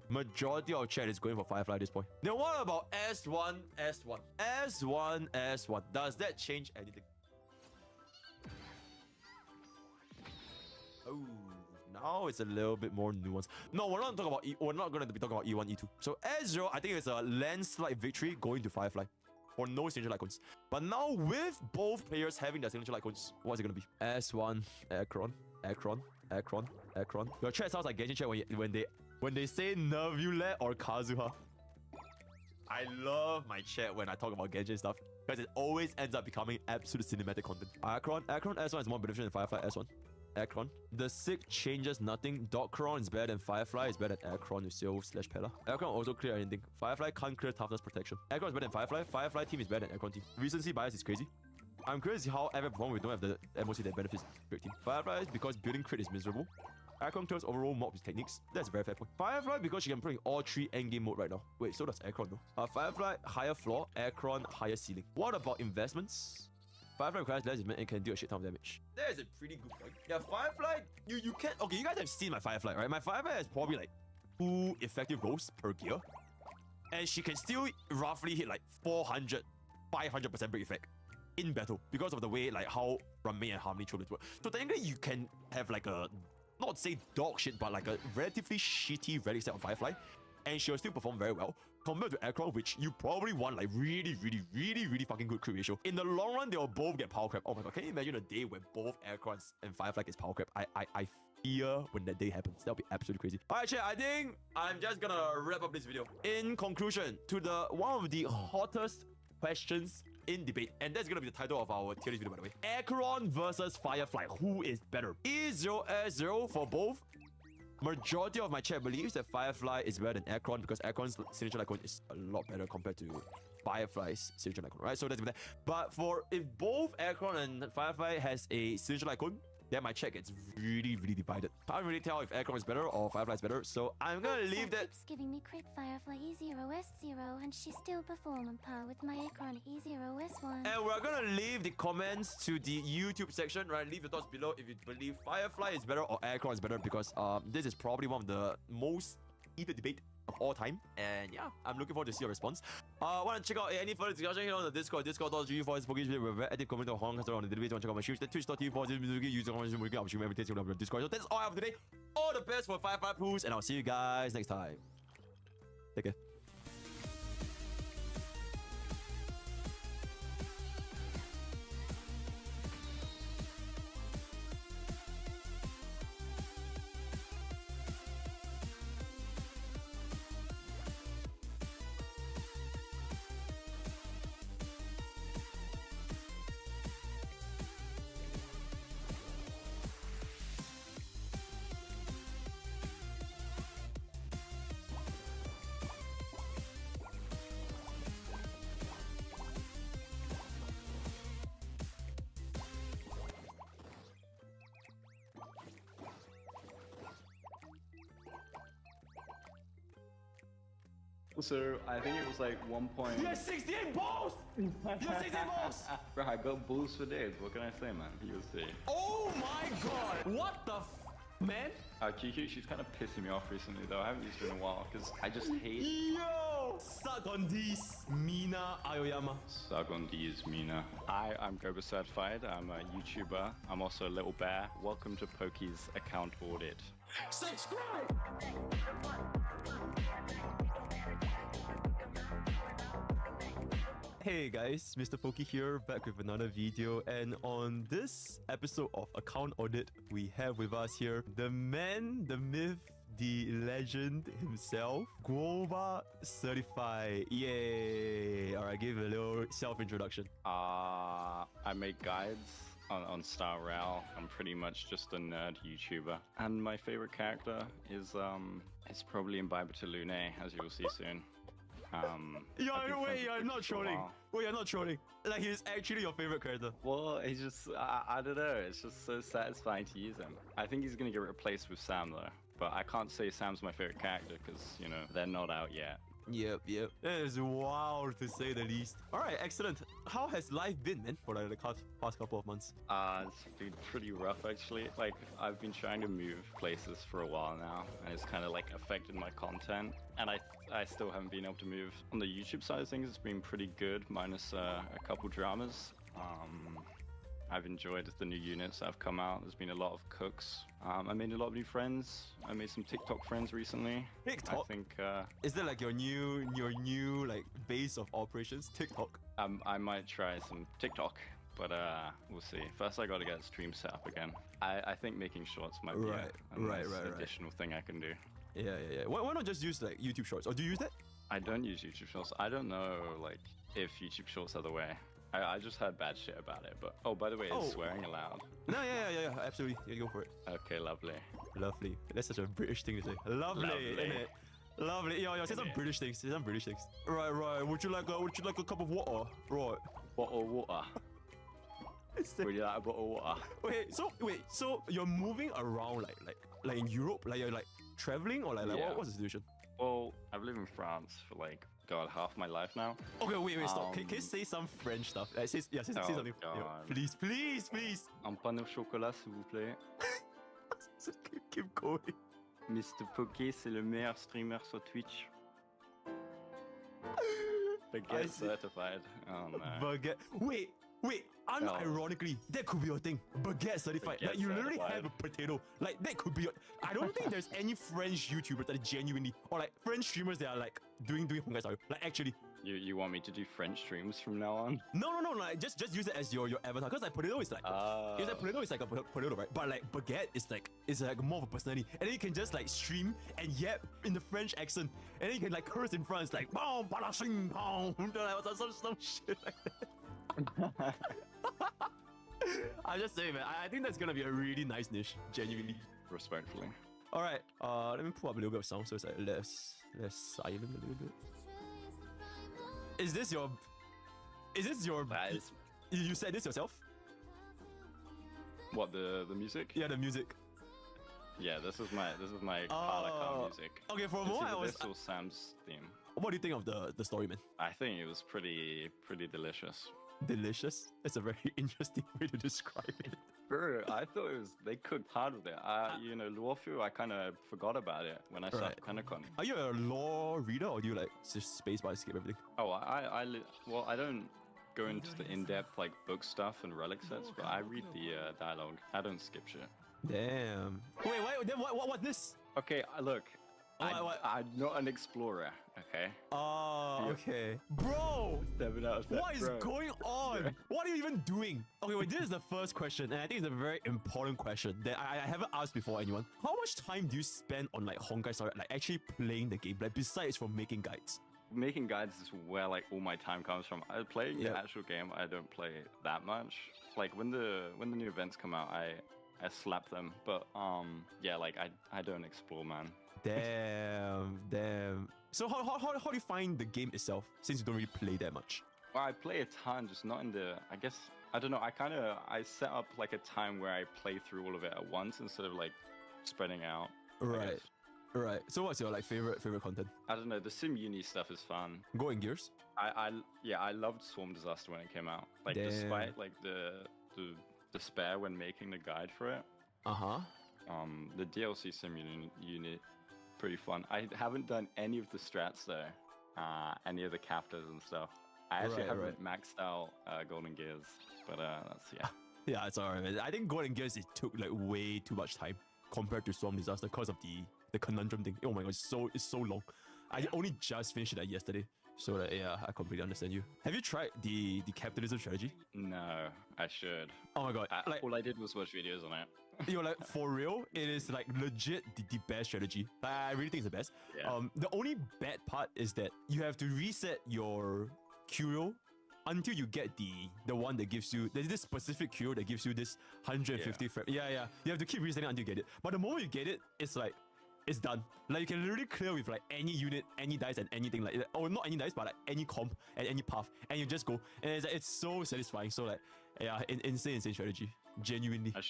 majority of chat is going for Firefly at this point. Then what about S1, S1? S1, S1. Does that change anything? Oh, now it's a little bit more nuanced. No, we're not talking about we're not going to be talking about E1, E2. So S0, I think it's a landslide victory going to Firefly. For no signature icons. But now with both players having their signature icons, what's it gonna be? S1, Aircron, Aircron, Aircron, Aircron. Your chat sounds like Genshin chat when they say Nervulette or Kazuha. I love my chat when I talk about Genshin stuff because it always ends up becoming absolute cinematic content. Aircron S1 is more beneficial than Firefly S1. Aircron. The Sick changes nothing. Dogcron is better than Firefly. Is better than Aircron with Seal / Pella. Aircron also clear anything. Firefly can't clear toughness protection. Aircron is better than Firefly. Firefly team is better than Aircron team. Recency bias is crazy. I'm curious how ever perform we don't have the MOC that benefits crit team. Firefly is because building crit is miserable. Aircron clears overall mob with techniques. That's a very fair point. Firefly because she can play all 3 endgame mode right now. Wait, so does Aircron though. Firefly higher floor. Aircron higher ceiling. What about investments? Firefly requires less investment and can do a shit ton of damage. That is a pretty good point. Yeah, Firefly, you can't... Okay, you guys have seen my Firefly, right? My Firefly has probably like 2 effective rolls per gear. And she can still roughly hit like 400, 500% break effect in battle because of the way like how Ramee and Harmony children work. So technically you can have like a, not say dog shit, but like a relatively shitty relic set of Firefly. And she'll still perform very well compared to Aircron, which you probably want like really fucking good crit ratio. In the long run, they'll both get power crap. Oh my god, can you imagine a day when both Aircrons and Firefly gets power crap? I fear when that day happens. That'll be absolutely crazy. Alright, chat, I think I'm just gonna wrap up this video. In conclusion, to the one of the hottest questions in debate, and that's gonna be the title of our tier list video, by the way. Aircron versus Firefly. Who is better? E0 S0 for both. Majority of my chat believes that Firefly is better than Aircron because Aircron's signature icon is a lot better compared to Firefly's signature icon, right? So that's that. But for if both Aircron and Firefly has a signature icon, then my chat gets really divided. I can't really tell if Aircron is better or Firefly is better, so I'm gonna leave that.
Keeps giving me crit Firefly E0 S0, and she still perform on par with my Aircron E0 S1.
And we're gonna leave the comments to the YouTube section, right? Leave your thoughts below if you believe Firefly is better or Aircron is better, because this is probably one of the most heated debate of all time. And yeah, I'm looking forward to see your response. Want to check out any further discussion here on the Discord.gg for this Pokemon video. We're very active commenting on the database. Want to check out my shoes? Twitch.tv for this music. Use the comments. I'm sure everything on the Discord. So that's all I have today. All the best for Firefly pools, and I'll see you guys next time. Take care.
So I think it was like 1 point.
You have 68 balls! You have 68 balls!
Bro, I got boost for days. What can I say, man? You will see.
Oh my god! What the f man.
QQ, she's kind of pissing me off recently though. I haven't used her in a while because I just hate
Yo, suck on these, Mina Aoyama.
Sagondi's Mina. I'm Goba Certified. I'm a YouTuber. I'm also a little bear. Welcome to Pokey's account audit.
Subscribe. Hey guys, Mr. Pokey here, back with another video, and on this episode of Account Audit, we have with us here the man, the myth, the legend himself, Goba Certified. Yay! Alright, give a little self-introduction.
I make guides on Star Rail. I'm pretty much just a nerd YouTuber. And my favorite character is probably Imbiber to Lune, as you will see soon. I've been friends
You're
with
not
him for a
trolling.
while.
Wait, you're not trolling. Like, he's actually your favorite character.
Well, he's just, I don't know, it's just so satisfying to use him. I think he's gonna get replaced with Sam though, but I can't say Sam's my favorite character because, you know, they're not out yet.
Yep. That is wild to say the least. Alright, excellent. How has life been, man, for like the past couple of months?
It's been pretty rough actually. Like, I've been trying to move places for a while now, and it's kind of like affected my content. And I still haven't been able to move. On the YouTube side of things, it's been pretty good, minus a couple dramas. I've enjoyed the new units that have come out. There's been a lot of cooks. I made a lot of new friends. I made some TikTok friends recently.
TikTok?
I think
Is that like your new like base of operations? TikTok?
I might try some TikTok, but we'll see. First, I got to get stream set up again. I think making shorts might be a nice additional thing I can do.
Yeah. Why not just use like YouTube Shorts? Or do you use that?
I don't use YouTube Shorts. I don't know like if YouTube Shorts are the way. I just heard bad shit about it, but oh, by the way, is swearing allowed?
No, yeah, absolutely. Yeah, go for it.
Okay, lovely.
Lovely. That's such a British thing to say. Lovely, innit? Lovely. Yo, say some British things. Say some British things. Right. Would you like a cup of water? Right.
Bottle of water. Would you like a bottle of water?
So you're moving around like in Europe, like you're like traveling, or like
Yeah.
what's the situation?
Well, I've lived in France for like half my life now.
Okay, wait, stop. Can you say some French stuff? Say something.
God.
Yeah, please.
Un pain au chocolat, s'il vous plaît.
Keep going.
Mr. Pokey, c'est le meilleur streamer sur Twitch. Baguette certified. Oh no.
Baguette. Wait. Unironically, that could be your thing. Baguette certified.
Baguette
Like you literally
certified.
have a potato. Like that could be. I don't think there's any French YouTubers that are genuinely, or like French streamers that are like doing Honkai Star Rail. Like actually.
You want me to do French streams from now on?
No. Like just use it as your avatar. Cause like potato is like. It's like potato is like a potato, right? But like baguette is like more of a personality, and then you can just like stream and yap in the French accent, and then you can like curse in France like "Bon, palaching, bon," like some shit like that. I'm just saying, man. I think that's gonna be a really nice niche, genuinely.
Respectfully.
All right. Let me pull up a little bit of sound so it's like less silent a little bit. Is this your?
That is
You said this yourself?
what the music?
Yeah, the music.
Yeah, this is my Kalaka music.
Okay, for a
It's
moment I
either
was.
this or Sam's theme.
What do you think of the story, man?
I think it was pretty delicious.
Delicious. That's a very interesting way to describe it.
Bro, I thought they cooked hard with it. You know, Luofu, I kind of forgot about it when I started Penacon.
Are you a lore reader or do you like just spacebar skip everything?
Oh, well, I don't go into the in-depth like book stuff and relic sets, but I read the dialogue. I don't skip shit.
Damn. Wait, then what's this?
Okay, look,
what?
I'm not an explorer. Okay.
Oh, okay. Bro!
7 out of 10.
What is going on? What are you even doing? Okay, wait, this is the first question, and I think it's a very important question that I haven't asked before anyone. How much time do you spend on like Honkai Star Rail, like actually playing the game, like besides from making guides?
Making guides is where like all my time comes from. Playing the actual game, I don't play that much. Like when the new events come out, I slap them. But yeah, like I don't explore, man.
Damn. So how do you find the game itself since you don't really play that much?
Well, I play a ton, just not in the. I guess I don't know. I set up like a time where I play through all of it at once instead of like spreading out.
Right. So what's your like favorite content?
I don't know. The Sim Uni stuff is fun.
Going Gears.
I loved Swarm Disaster when it came out. Like despite like the despair when making the guide for it. The DLC sim unit, pretty fun. I haven't done any of the strats though, any of the captors and stuff. I actually haven't maxed out Golden Gears, but that's yeah.
Yeah, it's alright, man. I think Golden Gears, it took like way too much time compared to Storm Disaster because of the conundrum thing. Oh my god, it's so long. I only just finished it yesterday. So yeah, I completely understand you. Have you tried the capitalism strategy?
No, I should.
Oh my god, like
all I did was watch videos on it.
You're like, for real, it is like legit the best strategy. I really think it's the best.
Yeah.
The only bad part is that you have to reset your curio until you get the one that gives you, there's this specific curio that gives you this 150 frame. Yeah. You have to keep resetting until you get it. But the moment you get it, it's like, it's done. Like you can literally clear with like any unit, any dice and anything like, or not any dice, but like any comp and any path, and you just go. And it's so satisfying. So like, yeah, insane strategy. Genuinely.
I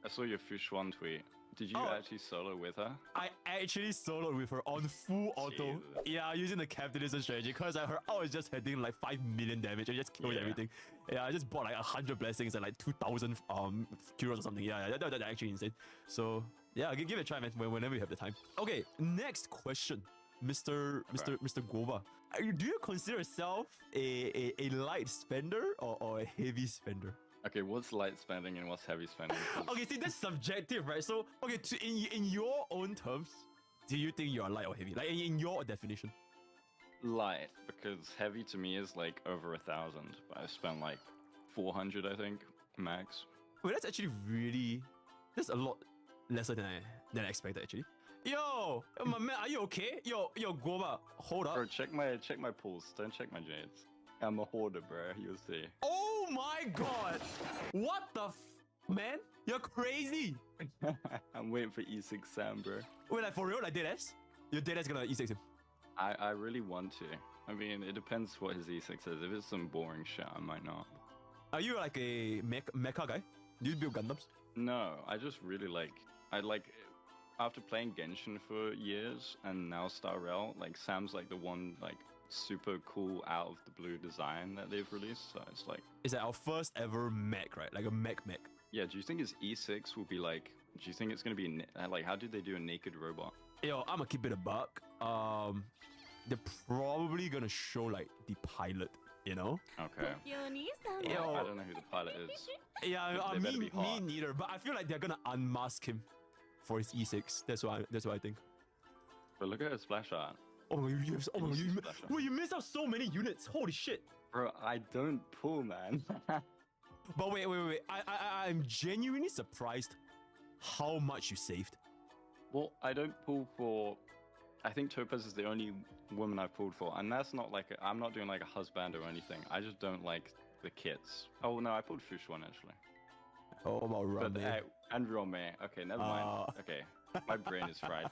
saw your Fish One tweet. Did you actually solo with her?
I actually soloed with her on full auto. Yeah, using the capitalism strategy because her ult is just hitting like 5 million damage and just killed everything. Yeah, I just bought like 100 blessings and like 2,000 curios or something. Yeah, that's actually insane. So yeah, give it a try, man. Whenever you have the time. Okay, next question, Mr. Goba. Do you consider yourself a light spender or a heavy spender?
Okay, what's light spending and what's heavy spending?
Okay, see, that's subjective, right? So, okay, in your own terms, do you think you are light or heavy? Like, in your definition?
Light, because heavy to me is like over 1,000. But I've spent like 400, I think, max.
Well, that's actually really... That's a lot lesser than I expected, actually. Yo, my man, are you okay? Yo, Goba, hold up.
Bro, check my pulse. Don't check my jades. I'm a hoarder, bro. You'll see.
Oh my god! What the man? You're crazy!
I'm waiting for E6 Sam, bro.
Wait, like for real? Like deadass? Your deadass gonna E6 him?
I really want to. I mean, it depends what his E6 is. If it's some boring shit, I might not.
Are you like a mecha guy? Do you build Gundams?
No, I just really like... After playing Genshin for years and now Star Rail, like Sam's like the one like super cool out of the blue design that they've released. So it's like...
Is that our first ever mech, right? Like a mech.
Yeah, do you think his E6 will be like... Do you think it's going to be... Like, how did they do a naked robot?
Yo, I'm gonna keep it a buck. They're probably gonna show like the pilot, you know?
Okay.
Yo,
I don't know who the pilot is.
Yeah, me neither. But I feel like they're gonna unmask him for his E6. That's what I think.
But look at his splash art.
Oh my god, you missed out so many units. Holy shit.
Bro, I don't pull, man.
But wait. I'm genuinely surprised how much you saved.
Well, I don't pull for... I think Topaz is the only woman I've pulled for. And that's not like... I'm not doing like a husband or anything. I just don't like the kits. Oh, no, I pulled Fush one, actually.
Oh, about Rome.
And Rome. Okay, never mind. Okay, my brain is fried.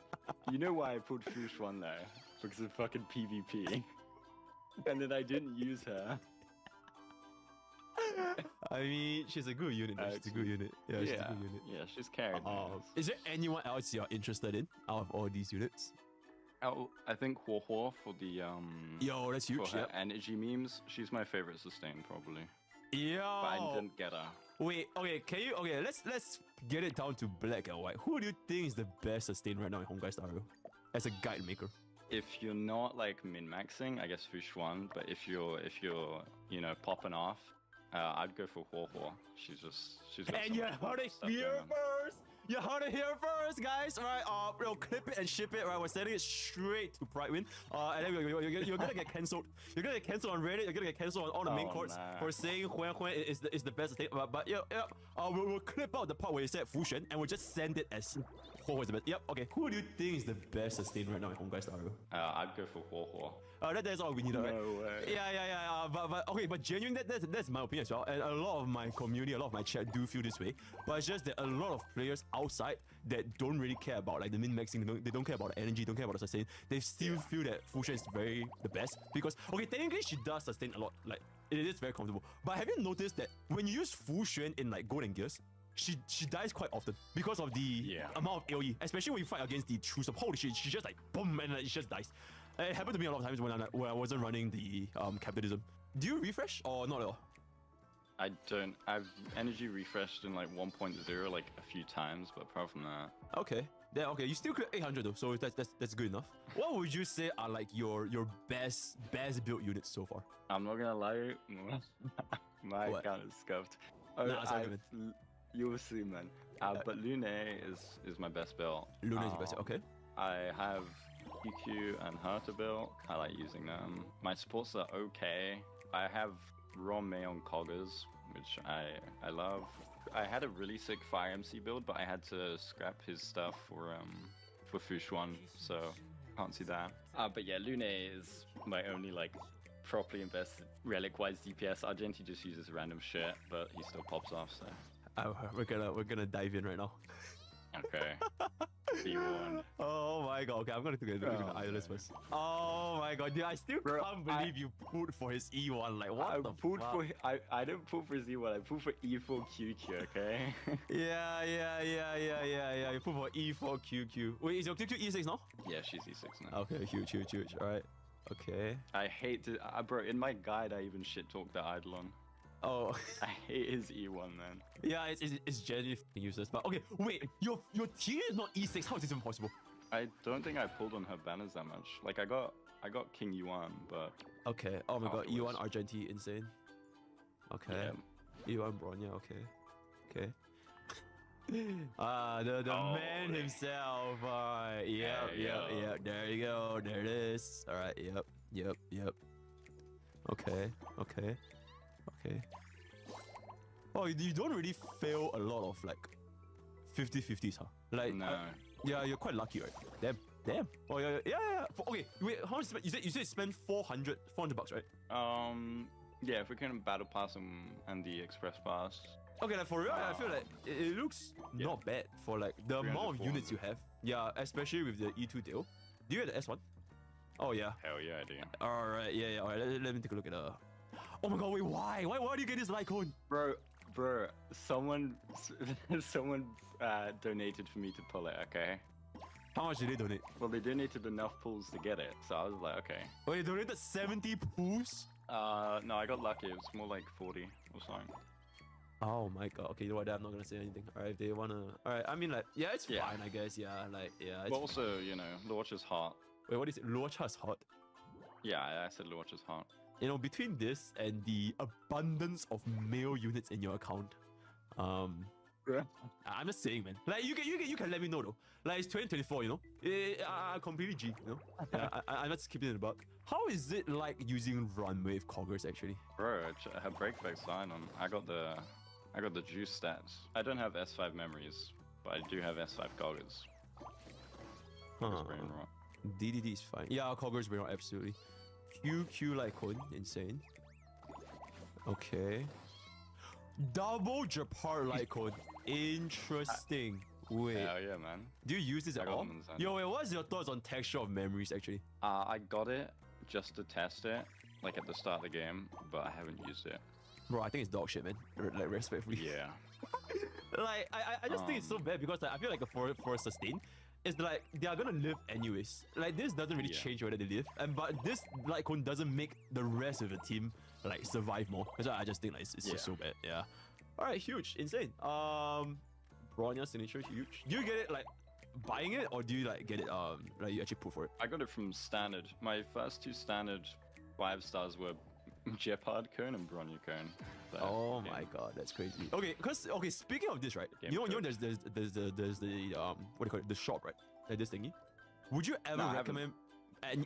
You know why I pulled Fush one though? Because of fucking PvP. And then I didn't use her.
I mean, she's a good unit. She's a good unit. Yeah, she's a good unit.
Yeah, she's carried.
Is there anyone else you're interested in out of all these units?
I think Huohuo for the
Yo, that's huge.
For her energy memes, she's my favorite sustain probably.
Yo.
But I didn't get her.
Wait, okay, let's get it down to black and white. Who do you think is the best sustain right now in Honkai Star Rail as a guide maker?
If you're not like min-maxing, I guess Fush one. But if you're you know popping off, I'd go for Huohuo. She's
and you heard it here first. You heard it here first, guys. All right, we'll clip it and ship it. Right, we're sending it straight to Pridewind. And then you're gonna get cancelled. You're gonna get cancelled on Reddit. You're gonna get cancelled on all the main courts for saying Huan is the best thing. But we'll clip out the part where you said Fushen and we'll just send it as Huo is the best. Yep. Okay. Who do you think is the best sustain right now in Honkai Star Rail?
I'd go for Huohuo.
That's all we need, right?
No way.
Yeah. But okay, but genuinely, that's my opinion as well. And a lot of my community, a lot of my chat do feel this way. But it's just that a lot of players outside that don't really care about like the min-maxing, they don't care about the energy, don't care about the sustain. They still feel that Fushen is the best because okay, technically she does sustain a lot. Like it is very comfortable. But have you noticed that when you use Fushen in like Golden Gears, she dies quite often because of the amount of AoE, especially when you fight against the true sub. Holy shit, she just like boom and like, she just dies. It happened to me a lot of times when I wasn't running the capitalism. Do you refresh or not at all?
I don't. I've energy refreshed in like 1.0 like a few times, but apart from that,
Okay. Yeah, okay. You still clear 800 though, so that's good enough. What would you say are like your best build units so far?
I'm not gonna lie. My
What?
account is scuffed. Oh,
Nah, it's all good.
you will see, man. But Lune is my best build.
Luna's your best. Okay.
I have QQ and Herta built. I like using them. My supports are okay. I have Romeo on Coggers, which I love. I had a really sick Fire MC build, but I had to scrap his stuff for Fushuan, so can't see that. But yeah, Lune is my only like properly invested relic-wise DPS. Argenti just uses random shit, but he still pops off. So
We're gonna dive in right now.
okay, be warned.
Oh my god. Okay, I'm gonna look at the idlers first. Oh my god, dude, I still
Bro,
can't believe you pulled for his E1. Like what
I
the
pulled
fuck?
for I didn't pull for Z1. I pulled for E4 QQ. Okay.
Yeah. You put for E4 QQ. Wait, is your QQ E6 now?
Yeah, she's E6 now.
Okay, huge. Alright. Okay.
I hate to, bro. In my guide, I even shit talked the Eidolon.
Oh.
I hate his E1, man.
Yeah, it's genuinely useless. But okay, wait, your tier is not E6. How is this even possible?
I don't think I pulled on her banners that much. Like I got King Yuan, but
Okay. Oh my god,
Afterwards.
E1 Argenti, insane. Okay.
yeah.
E1 Bronya, okay. The
Oh,
man
yeah.
himself. Yep.
Yeah.
There you go. There it is. All right. Yep. Okay. Oh, you don't really fail a lot of like 50-50s, huh? Like,
No.
yeah, you're quite lucky, right? Damn. Oh yeah. Okay, wait. How much? You said spend 400 bucks, right?
Yeah, if we can battle pass and the express pass.
Okay, like for real, I feel like it looks
Yeah.
not bad for like the
300,
amount of units you
400.
have. Yeah, especially with the E2 deal. Do you have the S1? Oh yeah.
Hell yeah, I do.
All right, yeah. All right, let me take a look at the. Oh my god, wait, why? Why do you get this Lycone?
Bro, someone donated for me to pull it. Okay.
How much did they donate?
Well, they donated enough pulls to get it, so I was like, okay.
Wait, they donated 70 pools?
No, I got lucky. It was more like 40 or something.
Oh my god. Okay, you know what? I'm not gonna say anything. All right, if they wanna. All right, I mean like, yeah, it's
Yeah.
fine, I guess. Yeah, like, yeah. It's
But also, you know, Lorch is hot.
Wait, what is it? Luocha's hot.
Yeah, I said Lorch is hot.
You know, between this and the abundance of male units in your account, I'm just saying, man. Like, you can let me know though. Like, it's 2024, you know. I completely G, you know. Yeah, I'm just keeping it a buck. How is it like using Runway with Coggers actually?
Bro, her breakback sign on. I got the juice stats. I don't have S5 memories, but I do have S5 Goggers.
Huh.
Brain rot.
DDD is fine. Yeah, Coggers brain rot, absolutely. QQ Lycone, insane. Okay. Double Japar Lycone, interesting. Wait,
Hell yeah, man.
do you use this
I
at
got
all?
them in Zen.
Yo, wait, what's your thoughts on Texture of Memories actually?
I got it just to test it, like at the start of the game, but I haven't used it.
Bro, I think it's dog shit, man. Like, respectfully.
Yeah.
Like, I just think it's so bad because like, I feel like for a sustain, it's like they are gonna live anyways. Like, this doesn't really
Yeah.
change whether they live, but this Lycone doesn't make the rest of the team like survive more. That's why I just think like it's just
Yeah.
so bad. Yeah. All right, huge, insane. Bronya signature, huge. Do you get it like buying it, or do you like get it like you actually put for it?
I got it from standard. My first two standard 5 stars were Jeopard Cone and Bronya Cone. So,
Oh
yeah.
my god, that's crazy. Okay, speaking of this, right?
Game
You know
code.
there's the what do you call it? The shop, right? Like this thingy. Would you ever
No, I haven't.
recommend and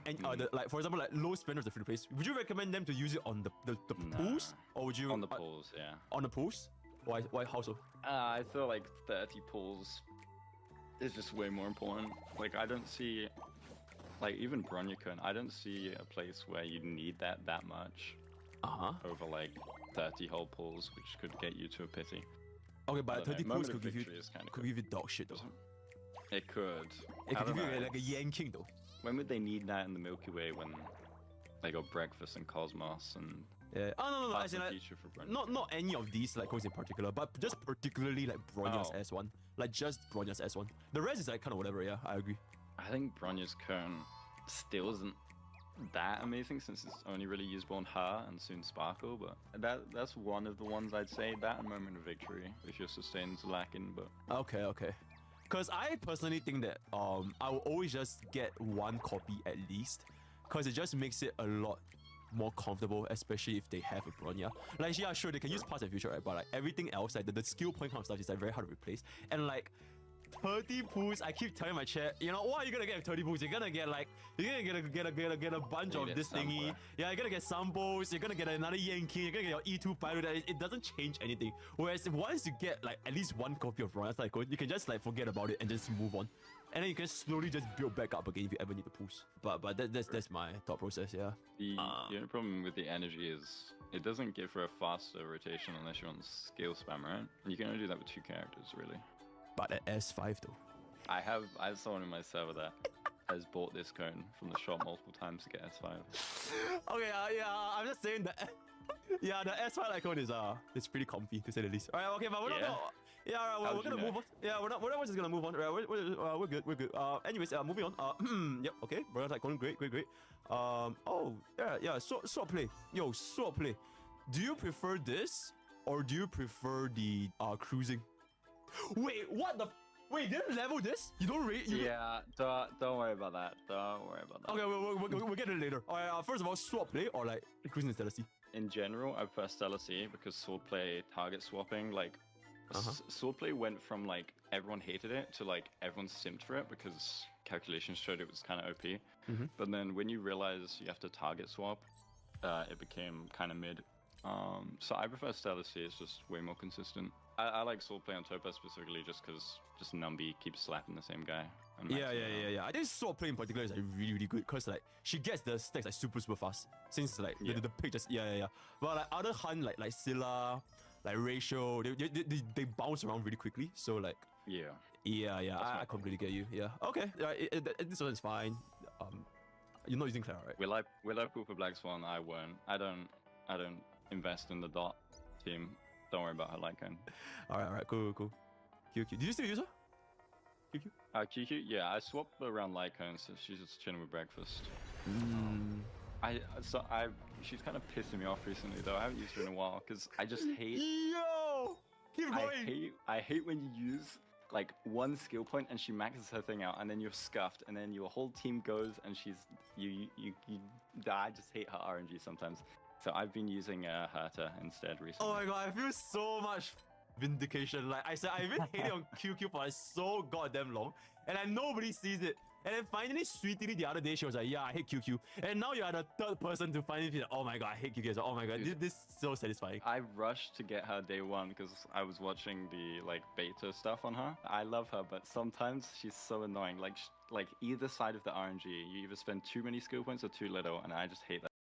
like for example like low spenders of the free place? Would you recommend them to use it on the
Nah.
pools, or would you
On the pulls, yeah.
on the pools? Why how so?
I feel like 30 pulls is just way more important. Like, I don't see, like, even Bronya Cone, I don't see a place where you need that much over, like, 30 whole pulls, which could get you to a pity.
Okay,
I
but
don't know,
30 pools
Moment
could
of
give you
Victory is kinda
could
cool.
give you dog shit though.
It could.
It
I
could give
don't
you
know,
like a yanking though.
When would they need that in the Milky Way when they got Breakfast and Cosmos and
Yeah. Oh no,
Past
as in,
and
like,
Future for Bronya?
not any of these like coins in particular, but just particularly like Bronya's
Oh.
S1, like just Bronya's S1. The rest is like kind of whatever. Yeah, I agree.
I think Bronya's Cone still isn't that amazing since it's only really usable on her and soon Sparkle, but that's one of the ones I'd say. That and Moment of Victory if your sustain's lacking, but
Okay, okay. Because I personally think that I will always just get one copy at least, because it just makes it a lot more comfortable, especially if they have a Bronya. Like, yeah, sure, they can use Past and Future, right? But like everything else, like the skill point kind of stuff is like very hard to replace. And like 30 pools, I keep telling my chat, you know, what are you gonna get with 30 pools? You're gonna get like, you're gonna get a bunch of
Need
this
a
thingy.
sampler.
Yeah, you're gonna get samples, you're gonna get another Yankee, you're gonna get your E2 Pyro. It doesn't change anything. Whereas once you get like at least one copy of Bronya Cycle, you can just like forget about it and just move on. And then you can slowly just build back up again if you ever need the pools. But that's my thought process, yeah.
the only problem with the energy is it doesn't give her a faster rotation unless you're on skill spam, right? And you can only do that with 2 characters, really.
But at S5 though.
I have someone in my server that has bought this cone from the shop multiple times to get S5.
Okay, yeah, I'm just saying that. Yeah, the S5 icon is pretty comfy to say the least. Alright, okay, but we're not
Yeah.
gonna. Yeah, alright,
How'd
we're
you
gonna
know?
move on. Yeah, we're not just gonna move on. Right, we're good, we're good. Anyways, moving on. Yep, okay, Bronya icon, great. Oh, yeah, sword play. Yo, sword play. Do you prefer this or do you prefer the cruising? Wait, what the? Wait, you didn't level this? You don't rate?
Yeah, don't worry about that. Don't worry about that.
Okay, we'll get it later. Alright, first of all, sword play or like cruising instead of C?
In general, I prefer Stellar C because swordplay target swapping, like, swordplay went from like everyone hated it to like everyone simped for it because calculations showed it was kind of OP. But then when you realize you have to target swap, it became kind of mid. So I prefer Stellar C. It's just way more consistent. I like swordplay on Topaz specifically just because just Numby keeps slapping the same guy. And
Yeah.
maxing out.
I think sword play in particular is like really good because like she gets the stacks like super fast since like the pick just yeah. But like other hunt like Scylla, like Ratio, they bounce around really quickly. So like
Yeah.
I completely get you. Yeah. Okay. This one's fine. You're not using Clara, right?
Will I pull for Black Swan? I won't. I don't invest in the dot team. Don't worry about her Lycan.
Alright, cool. QQ. Did you still use her? QQ?
QQ, yeah, I swapped around Lycan, so she's just chilling with breakfast. She's kind of pissing me off recently though. I haven't used her in a while because I just hate.
Yo! Keep going!
I hate when you use like one skill point and she maxes her thing out and then you're scuffed and then your whole team goes and you die. I just hate her RNG sometimes. So I've been using Herta instead recently.
Oh my god, I feel so much vindication. Like I said, I've been hating on QQ for like so goddamn long, and like nobody sees it. And then finally, Sweetie the other day, she was like, "Yeah, I hate QQ." And now you are the third person to finally be like, "Oh my god, I hate QQ." So, oh my god, this is so satisfying.
I rushed to get her day one because I was watching the like beta stuff on her. I love her, but sometimes she's so annoying. Like either side of the RNG, you either spend too many skill points or too little, and I just hate that.